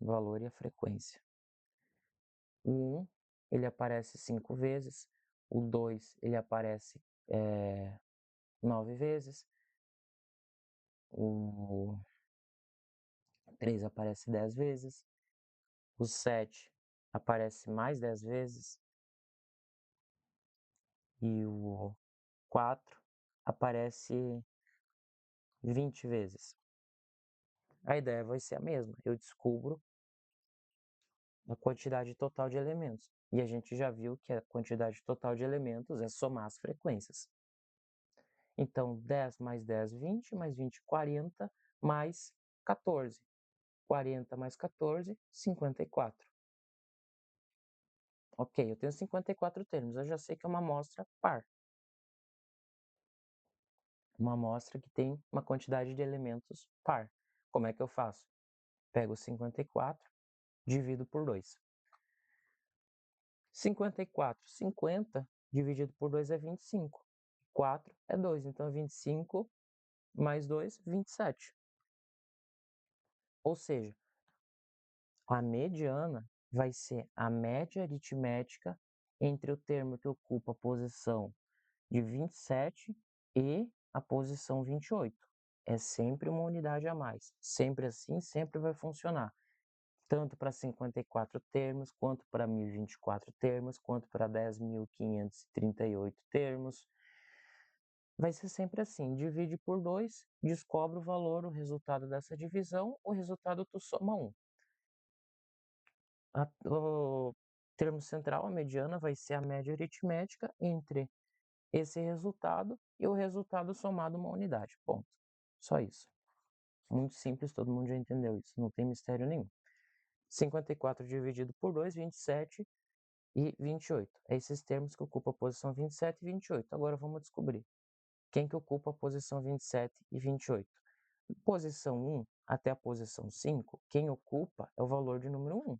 Speaker 1: O valor e a frequência. O 1, ele aparece 5 vezes, o 2, ele aparece 9 vezes, o 3 aparece 10 vezes, o 7 aparece mais 10 vezes e o 4 aparece 20 vezes. A ideia vai ser a mesma, eu descubro a quantidade total de elementos. E a gente já viu que a quantidade total de elementos é somar as frequências. Então, 10 mais 10, 20, mais 20, 40, mais 14. 40 mais 14, 54. Ok, eu tenho 54 termos, eu já sei que é uma amostra par. Uma amostra que tem uma quantidade de elementos par. Como é que eu faço? Pego 54, divido por 2. 54, 50 dividido por 2 é 25. 4 é 2, então 25 mais 2, 27. Ou seja, a mediana vai ser a média aritmética entre o termo que ocupa a posição de 27 e a posição 28. É sempre uma unidade a mais. Sempre assim, sempre vai funcionar. Tanto para 54 termos, quanto para 1024 termos, quanto para 10.538 termos. Vai ser sempre assim, divide por 2, descobre o valor, o resultado dessa divisão, o resultado tu soma 1. O termo central, a mediana, vai ser a média aritmética entre esse resultado e o resultado somado uma unidade. Ponto. Só isso. Muito simples, todo mundo já entendeu isso, não tem mistério nenhum. 54 dividido por 2, 27 e 28. É esses termos que ocupam a posição 27 e 28. Agora vamos descobrir quem que ocupa a posição 27 e 28. Posição 1 até a posição 5, quem ocupa é o valor de número 1.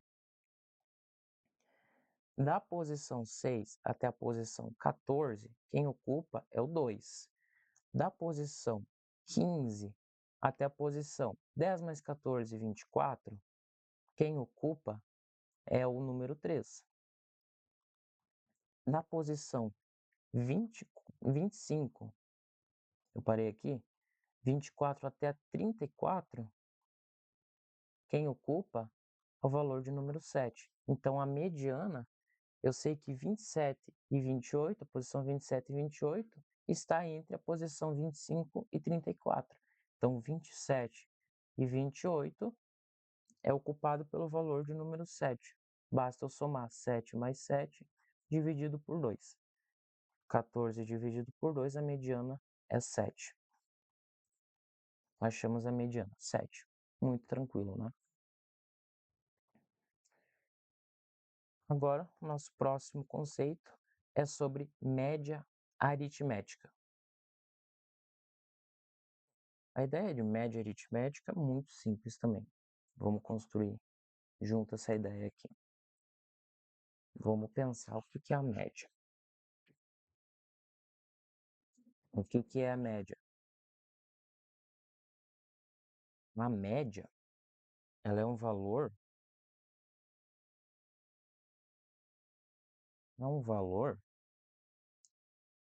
Speaker 1: Da posição 6 até a posição 14, quem ocupa é o 2. Da posição 15 até a posição 10 mais 14, 24, quem ocupa é o número 3. Da posição 25, eu parei aqui, 24 até 34, quem ocupa é o valor de número 7. Então, a mediana, eu sei que 27 e 28, a posição 27 e 28, está entre a posição 25 e 34. Então, 27 e 28 é ocupado pelo valor de número 7. Basta eu somar 7 mais 7 dividido por 2. 14 dividido por 2, a mediana é 7. Achamos a mediana, 7. Muito tranquilo, né? Agora, o nosso próximo conceito é sobre média aritmética. a ideia de média aritmética é muito simples também. Vamos construir junto essa ideia aqui. Vamos pensar o que é a média. O que é a média? A média, ela é um valor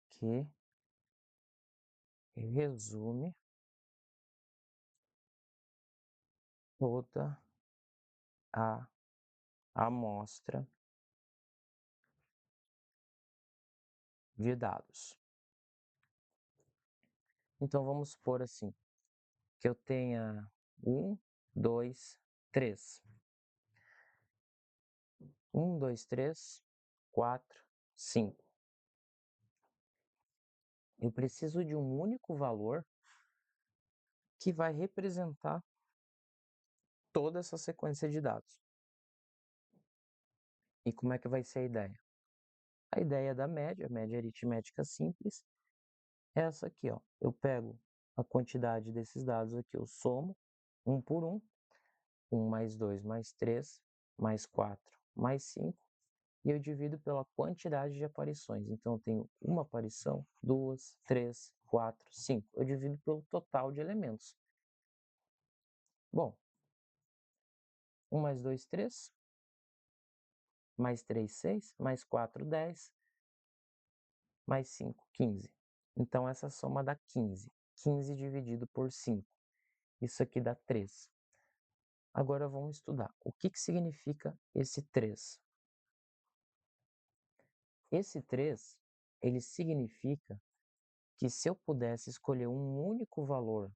Speaker 1: que resume toda a amostra de dados. Então vamos supor assim, que eu tenha 1, 2, 3. 1, 2, 3, 4, 5. Eu preciso de um único valor que vai representar toda essa sequência de dados. E como é que vai ser a ideia? A ideia da média, a média aritmética simples, é essa aqui, ó. Eu pego a quantidade desses dados aqui, eu somo um por um, 1 mais 2 mais 3 mais 4 mais 5, e eu divido pela quantidade de aparições. Então, eu tenho uma aparição, 2, 3, 4, 5. Eu divido pelo total de elementos. Bom, 1 mais 2, 3, mais 3, 6, mais 4, 10, mais 5, 15. Então, essa soma dá 15. 15 dividido por 5. Isso aqui dá 3. Agora vamos estudar. O que significa esse 3? Esse 3, ele significa que se eu pudesse escolher um único valor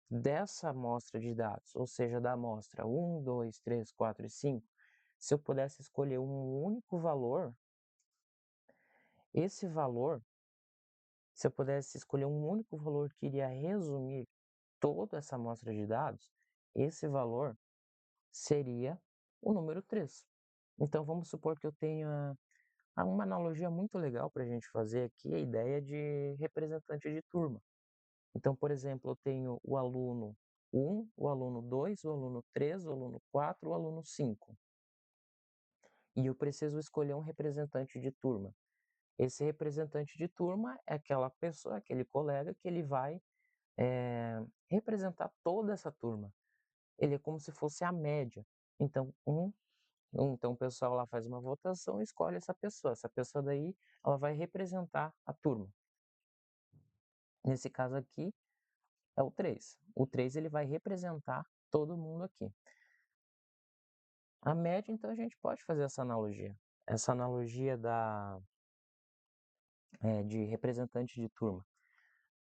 Speaker 1: dessa amostra de dados, ou seja, da amostra 1, 2, 3, 4 e 5, se eu pudesse escolher um único valor, esse valor, se eu pudesse escolher um único valor que iria resumir toda essa amostra de dados, esse valor seria o número 3. Então, vamos supor que eu tenha uma analogia muito legal para a gente fazer aqui, a ideia de representante de turma. Então, por exemplo, eu tenho o aluno 1, o aluno 2, o aluno 3, o aluno 4, o aluno 5. E eu preciso escolher um representante de turma. Esse representante de turma é aquela pessoa, aquele colega que ele vai representar toda essa turma. Ele é como se fosse a média. Então, então o pessoal lá faz uma votação e escolhe essa pessoa. Essa pessoa daí, ela vai representar a turma. Nesse caso aqui, é o 3. O 3 ele vai representar todo mundo aqui. A média, então, a gente pode fazer essa analogia. Essa analogia de representante de turma.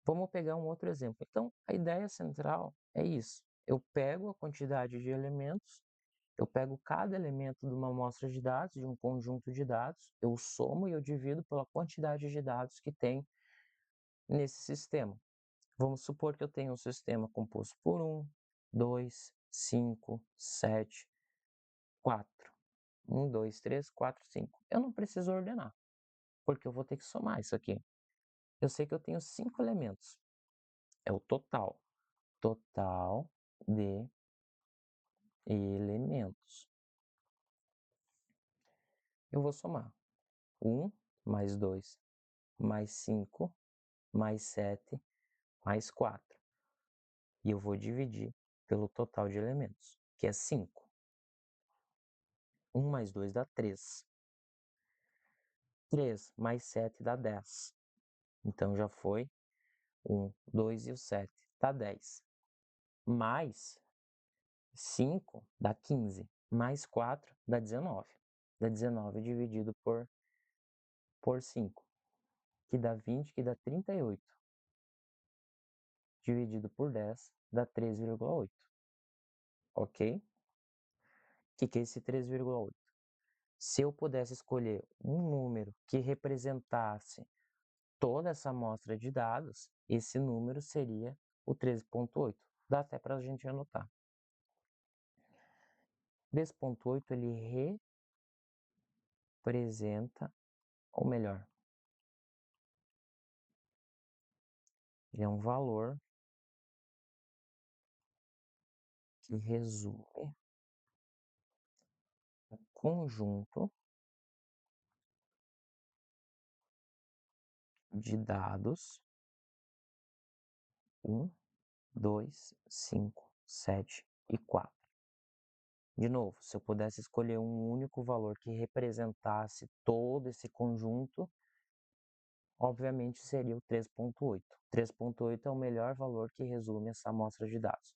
Speaker 1: Vamos pegar um outro exemplo. Então, a ideia central é isso. Eu pego a quantidade de elementos, eu pego cada elemento de uma amostra de dados, de um conjunto de dados, eu somo e eu divido pela quantidade de dados que tem nesse sistema. Vamos supor que eu tenho um sistema composto por 1, 2, 5, 7, 4. 1, 2, 3, 4, 5. Eu não preciso ordenar, porque eu vou ter que somar isso aqui. Eu sei que eu tenho 5 elementos. É o total. Total de elementos. Eu vou somar 1 mais 2 mais 5 mais 7 mais 4. E eu vou dividir pelo total de elementos, que é 5. 1 mais 2 dá 3. 3 mais 7 dá 10. Então já foi 1, 2 e o 7 dá 10. Mais 5 dá 15. Mais 4 dá 19. Dá 19 dividido por 5, que dá 20, que dá 38. Dividido por 10 dá 3,8. Ok? O que é esse 3,8? Se eu pudesse escolher um número que representasse toda essa amostra de dados, esse número seria o 13,8. Dá até para a gente anotar. 3,8 ele representa, ou melhor, ele é um valor que resume o conjunto de dados 1, 2, 5, 7 e 4. De novo, se eu pudesse escolher um único valor que representasse todo esse conjunto, obviamente seria o 3.8. 3.8 é o melhor valor que resume essa amostra de dados.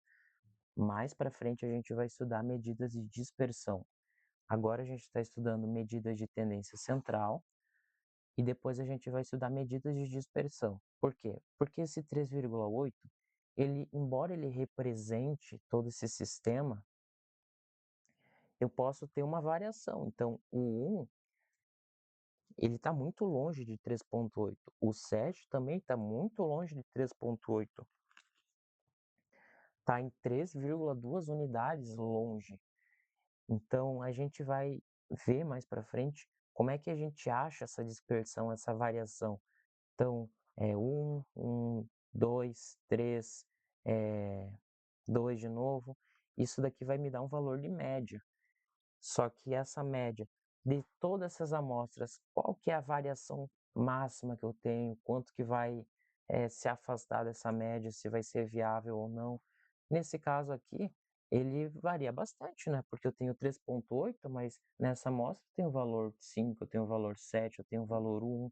Speaker 1: Mais para frente a gente vai estudar medidas de dispersão. Agora a gente está estudando medidas de tendência central e depois a gente vai estudar medidas de dispersão. Por quê? Porque esse 3,8, embora ele represente todo esse sistema, eu posso ter uma variação. Então, o 1, ele está muito longe de 3,8. O 7 também está muito longe de 3,8. Está em 3,2 unidades longe. Então, a gente vai ver mais para frente como é que a gente acha essa dispersão, essa variação. Então, 1, 2, 3, 2 de novo. Isso daqui vai me dar um valor de média. Só que essa média de todas essas amostras, qual que é a variação máxima que eu tenho, quanto que vai se afastar dessa média, se vai ser viável ou não. Nesse caso aqui, ele varia bastante, né? Porque eu tenho 3,8, mas nessa amostra eu tenho o valor 5, eu tenho o valor 7, eu tenho o valor 1.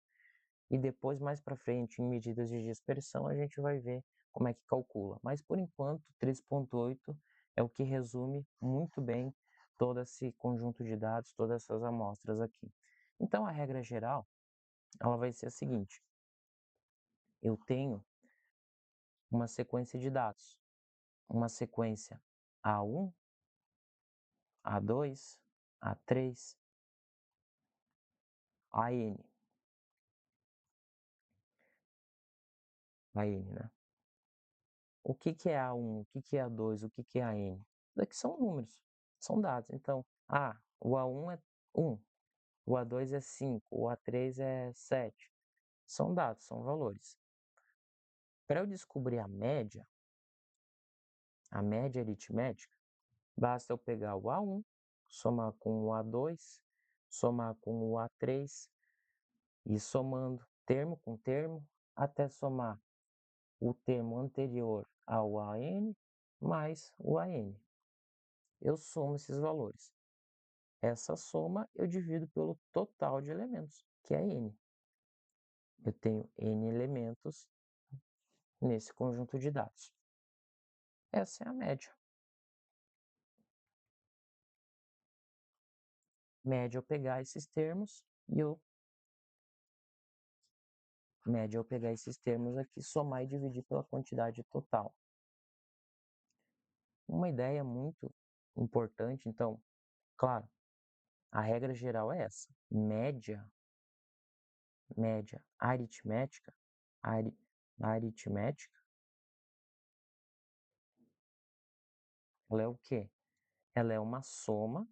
Speaker 1: E depois, mais para frente, em medidas de dispersão, a gente vai ver como é que calcula. Mas, por enquanto, 3,8 é o que resume muito bem todo esse conjunto de dados, todas essas amostras aqui. Então, a regra geral, ela vai ser a seguinte. Eu tenho uma sequência de dados, uma sequência A1, A2, A3, AN, AN, né? O que que é A1, o que que é A2, o que que é AN? Isso daqui são números, são dados. Então, o A1 é 1, o A2 é 5, o A3 é 7. São dados, são valores. Para eu descobrir a média aritmética, basta eu pegar o A1, somar com o A2, somar com o A3 e somando termo com termo até somar o termo anterior ao AN mais o AN. Eu somo esses valores. Essa soma eu divido pelo total de elementos, que é n. Eu tenho n elementos nesse conjunto de dados. Essa é a média. Média é eu pegar esses termos e média é eu pegar esses termos aqui, somar e dividir pela quantidade total. Uma ideia muito importante, então, claro, a regra geral é essa. Média aritmética, aritmética, ela é o quê? Ela é uma soma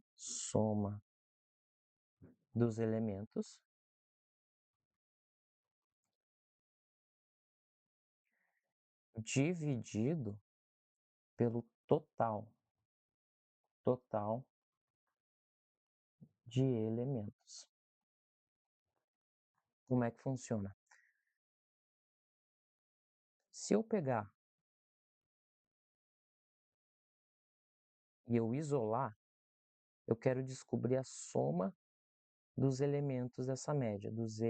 Speaker 1: dos elementos dividido pelo total de elementos. Como é que funciona? Se eu pegar e eu isolar, eu quero descobrir a soma dos elementos dessa média, dos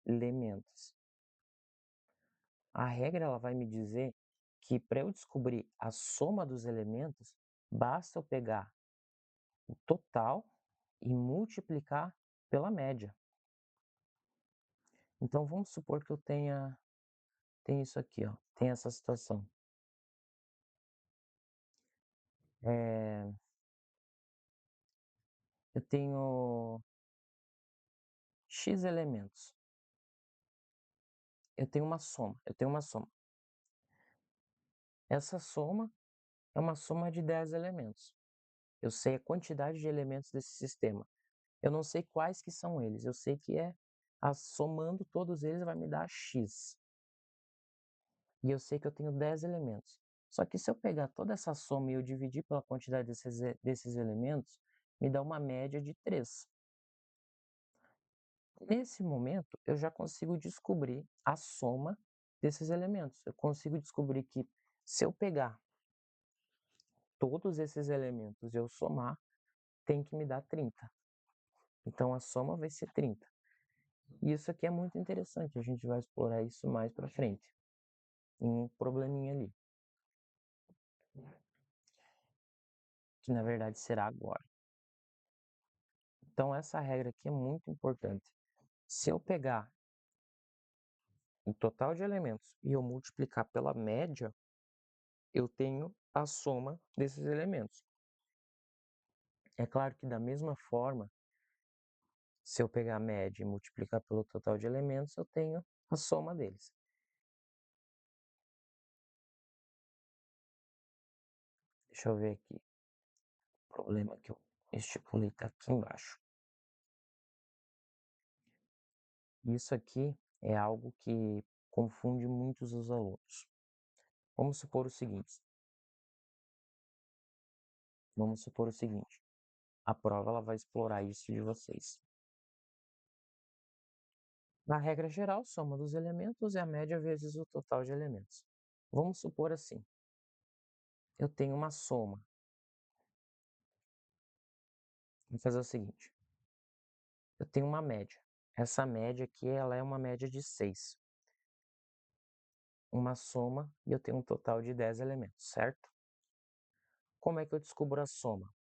Speaker 1: elementos. A regra ela vai me dizer que para eu descobrir a soma dos elementos, basta eu pegar o total e multiplicar pela média. Então vamos supor que eu tenha isso aqui, ó, tem essa situação. Eu tenho x elementos. Eu tenho uma soma. Essa soma é uma soma de 10 elementos. Eu sei a quantidade de elementos desse sistema. Eu não sei quais que são eles. Eu sei que somando todos eles vai me dar x. E eu sei que eu tenho 10 elementos. Só que se eu pegar toda essa soma e eu dividir pela quantidade desses elementos, me dá uma média de 3. Nesse momento, eu já consigo descobrir a soma desses elementos. Eu consigo descobrir que se eu pegar todos esses elementos e eu somar, tem que me dar 30. Então a soma vai ser 30. E isso aqui é muito interessante, a gente vai explorar isso mais para frente, em um probleminha ali, que na verdade será agora. Então essa regra aqui é muito importante. Se eu pegar o total de elementos e eu multiplicar pela média, eu tenho a soma desses elementos. É claro que da mesma forma, se eu pegar a média e multiplicar pelo total de elementos, eu tenho a soma deles. Deixa eu ver aqui. O problema que eu estipulei está aqui embaixo. Isso aqui é algo que confunde muitos os alunos. Vamos supor o seguinte. A prova ela vai explorar isso de vocês. Na regra geral, soma dos elementos é a média vezes o total de elementos. Vamos supor assim. Eu tenho uma soma. Vamos fazer o seguinte. Eu tenho uma média. Essa média aqui ela é uma média de 6. Uma soma e eu tenho um total de 10 elementos, certo? Como é que eu descubro a soma?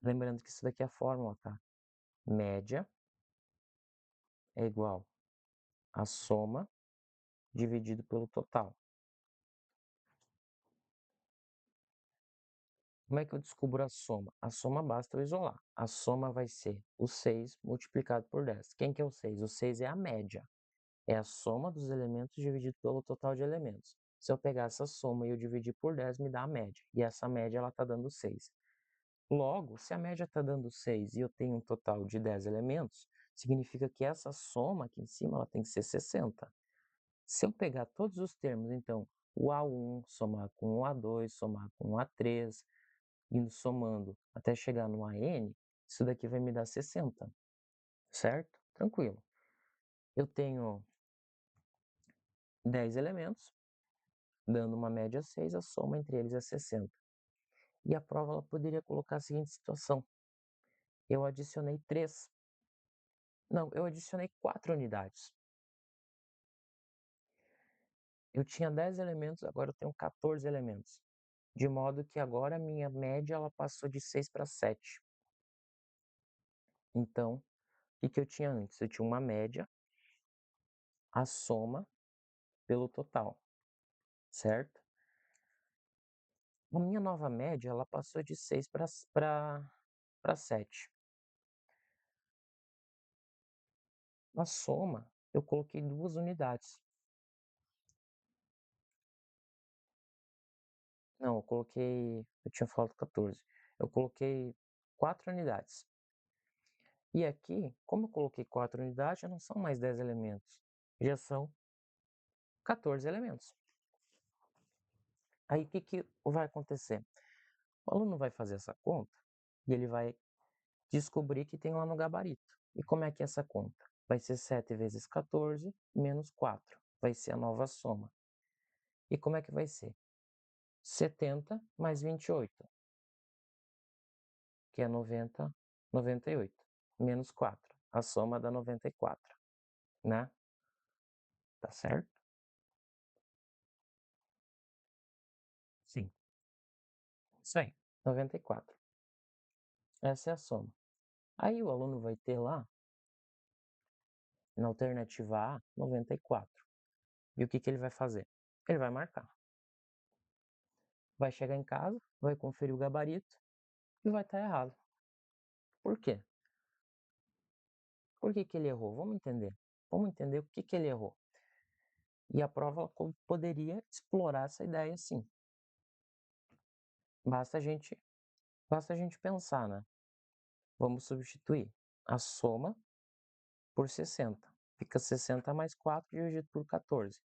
Speaker 1: Lembrando que isso daqui é a fórmula, tá? Média é igual a soma dividido pelo total. Como é que eu descubro a soma? A soma basta eu isolar. A soma vai ser o 6 multiplicado por 10. Quem que é o 6? O 6 é a média. É a soma dos elementos dividido pelo total de elementos. Se eu pegar essa soma e eu dividir por 10, me dá a média. E essa média ela está dando 6. Logo, se a média está dando 6 e eu tenho um total de 10 elementos, significa que essa soma aqui em cima ela tem que ser 60. Se eu pegar todos os termos, então, o A1 somar com o A2, somar com o A3, indo somando até chegar no AN, isso daqui vai me dar 60, certo? Tranquilo. Eu tenho 10 elementos, dando uma média 6, a soma entre eles é 60. E a prova ela poderia colocar a seguinte situação. Eu adicionei 3. Não, eu adicionei 4 unidades. Eu tinha 10 elementos, agora eu tenho 14 elementos. De modo que agora a minha média ela passou de 6 para 7. Então, o que eu tinha antes? Eu tinha uma média, a soma pelo total, certo? A minha nova média ela passou de 6 para 7. Na soma, eu coloquei 2 unidades. Não, eu tinha falado 14. Eu coloquei 4 unidades. E aqui, como eu coloquei 4 unidades, já não são mais 10 elementos, já são 14 elementos. Aí o que vai acontecer? O aluno vai fazer essa conta e ele vai descobrir que tem lá no gabarito. E como é que é essa conta? Vai ser 7 vezes 14 menos 4. Vai ser a nova soma. E como é que vai ser? 70 mais 28, que é 98, menos 4. A soma dá 94, né? Tá certo? Sim. Isso aí, 94. Essa é a soma. Aí o aluno vai ter lá, na alternativa A, 94. E o que ele vai fazer? Ele vai marcar. Vai chegar em casa, vai conferir o gabarito e vai estar errado. Por quê? Por que ele errou? Vamos entender. Vamos entender o que ele errou. E a prova poderia explorar essa ideia sim. Basta a gente, basta a gente pensar, né? Vamos substituir a soma por 60. Fica 60 mais 4 dividido por 14.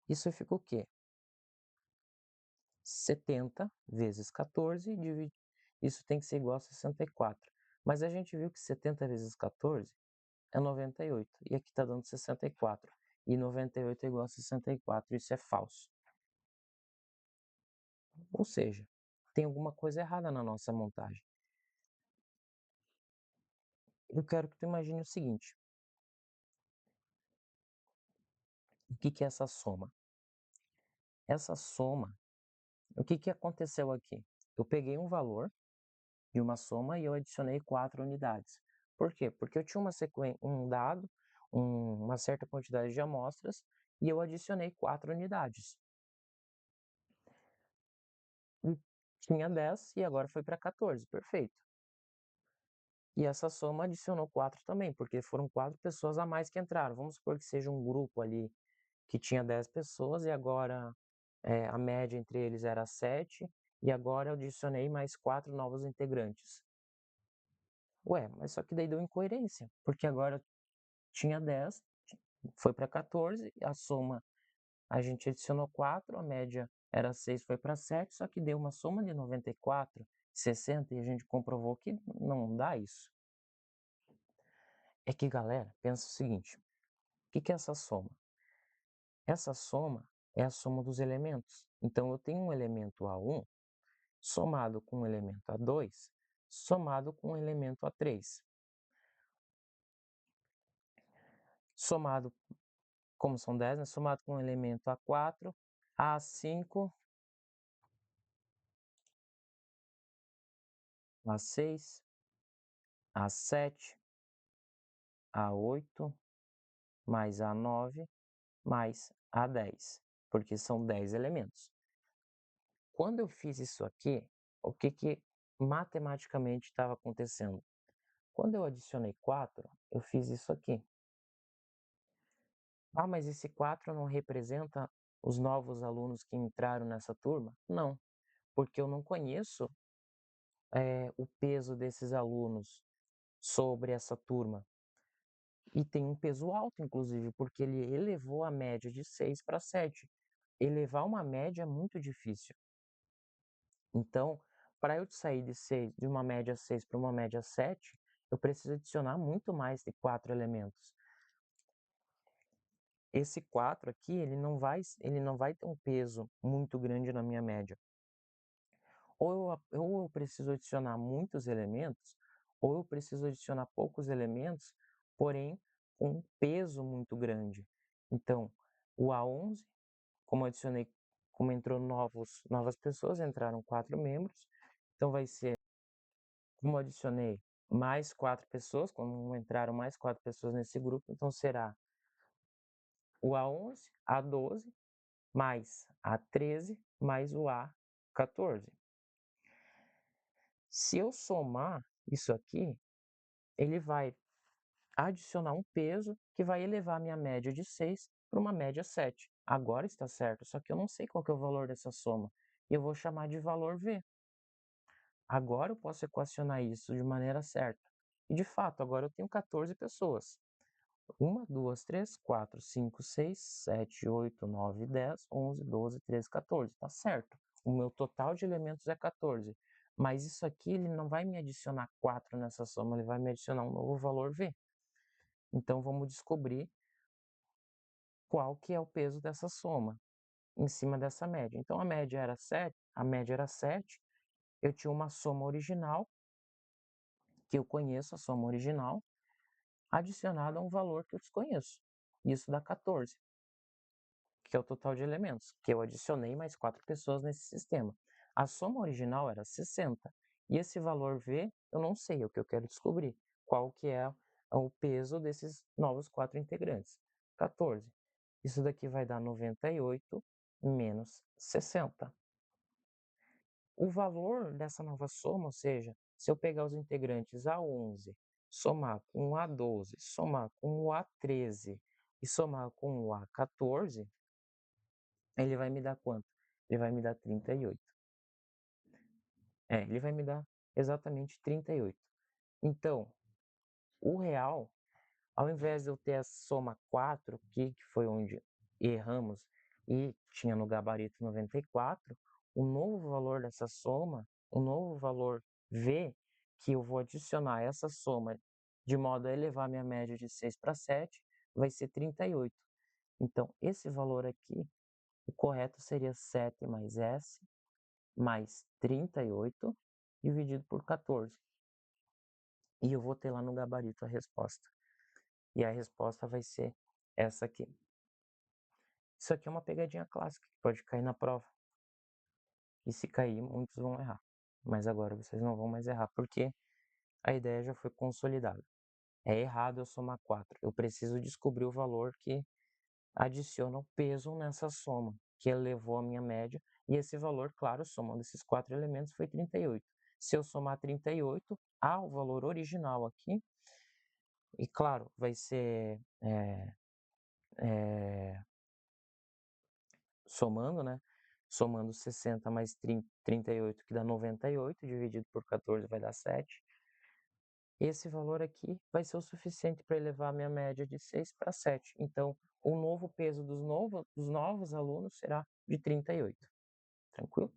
Speaker 1: Isso fica o quê? 70 vezes 14, isso tem que ser igual a 64. Mas a gente viu que 70 vezes 14 é 98, e aqui está dando 64. E 98 é igual a 64, isso é falso. Ou seja, tem alguma coisa errada na nossa montagem. Eu quero que tu imagine o seguinte: o que é essa soma? Essa soma, o que aconteceu aqui? Eu peguei um valor de uma soma e eu adicionei 4 unidades. Por quê? Porque eu tinha um dado, uma certa quantidade de amostras, e eu adicionei 4 unidades. E tinha 10 e agora foi para 14, perfeito. E essa soma adicionou 4 também, porque foram 4 pessoas a mais que entraram. Vamos supor que seja um grupo ali que tinha 10 pessoas e agora a média entre eles era 7, e agora eu adicionei mais 4 novos integrantes. Ué, mas só que daí deu incoerência, porque agora tinha 10, foi para 14, a soma a gente adicionou 4, a média era 6, foi para 7, só que deu uma soma de 94, 60, e a gente comprovou que não dá isso. É que, galera, pensa o seguinte: o que é essa soma? Essa soma é a soma dos elementos. Então, eu tenho um elemento A1 somado com um elemento A2 somado com um elemento A3. Somado, como são 10, né? Somado com um elemento A4, A5, A6, A7, A8, mais A9, mais A10, porque são 10 elementos. Quando eu fiz isso aqui, o que matematicamente estava acontecendo? Quando eu adicionei 4, eu fiz isso aqui. Ah, mas esse 4 não representa os novos alunos que entraram nessa turma? Não, porque eu não conheço o peso desses alunos sobre essa turma. E tem um peso alto, inclusive, porque ele elevou a média de 6 para 7. Elevar uma média é muito difícil. Então, para eu sair de uma média 6 para uma média 7, eu preciso adicionar muito mais de 4 elementos. Esse 4 aqui, ele não vai ter um peso muito grande na minha média. Ou eu preciso adicionar muitos elementos, ou eu preciso adicionar poucos elementos, porém com um peso muito grande. Então, o A11, como adicionei, como entrou novas pessoas, entraram 4 membros, então vai ser, como adicionei mais 4 pessoas, como entraram mais 4 pessoas nesse grupo, então será o A11, A12, mais A13, mais o A14. Se eu somar isso aqui, ele vai adicionar um peso que vai elevar a minha média de 6 para uma média 7. Agora está certo, só que eu não sei qual que é o valor dessa soma. E eu vou chamar de valor V. Agora eu posso equacionar isso de maneira certa. E de fato, agora eu tenho 14 pessoas. 1, 2, 3, 4, 5, 6, 7, 8, 9, 10, 11, 12, 13, 14. Tá certo. O meu total de elementos é 14. Mas isso aqui ele não vai me adicionar 4 nessa soma, ele vai me adicionar um novo valor V. Então vamos descobrir qual que é o peso dessa soma em cima dessa média. Então a média era 7, eu tinha uma soma original, que eu conheço a soma original, adicionada a um valor que eu desconheço. Isso dá 14, que é o total de elementos, que eu adicionei mais 4 pessoas nesse sistema. A soma original era 60, e esse valor V eu não sei, é o que eu quero descobrir. Qual que é o peso desses novos 4 integrantes? 14. Isso daqui vai dar 98 menos 60. O valor dessa nova soma, ou seja, se eu pegar os integrantes A11, somar com o A12, somar com o A13 e somar com o A14, ele vai me dar quanto? Ele vai me dar 38. Ele vai me dar exatamente 38. Então, o real, ao invés de eu ter a soma 4, que foi onde erramos, e tinha no gabarito 94, o novo valor dessa soma, o novo valor V, que eu vou adicionar essa soma de modo a elevar minha média de 6 para 7, vai ser 38. Então, esse valor aqui, o correto seria 7 mais S mais 38 dividido por 14. E eu vou ter lá no gabarito a resposta. E a resposta vai ser essa aqui. Isso aqui é uma pegadinha clássica que pode cair na prova. E se cair, muitos vão errar. Mas agora vocês não vão mais errar, porque a ideia já foi consolidada. É errado eu somar 4. Eu preciso descobrir o valor que adiciona o peso nessa soma, que elevou a minha média. E esse valor, claro, somando esses 4 elementos, foi 38. Se eu somar 38 ao valor original aqui, e claro, vai ser somando, né? Somando 60 mais 38, que dá 98, dividido por 14 vai dar 7. Esse valor aqui vai ser o suficiente para elevar a minha média de 6 para 7. Então, o novo peso dos novos alunos será de 38. Tranquilo?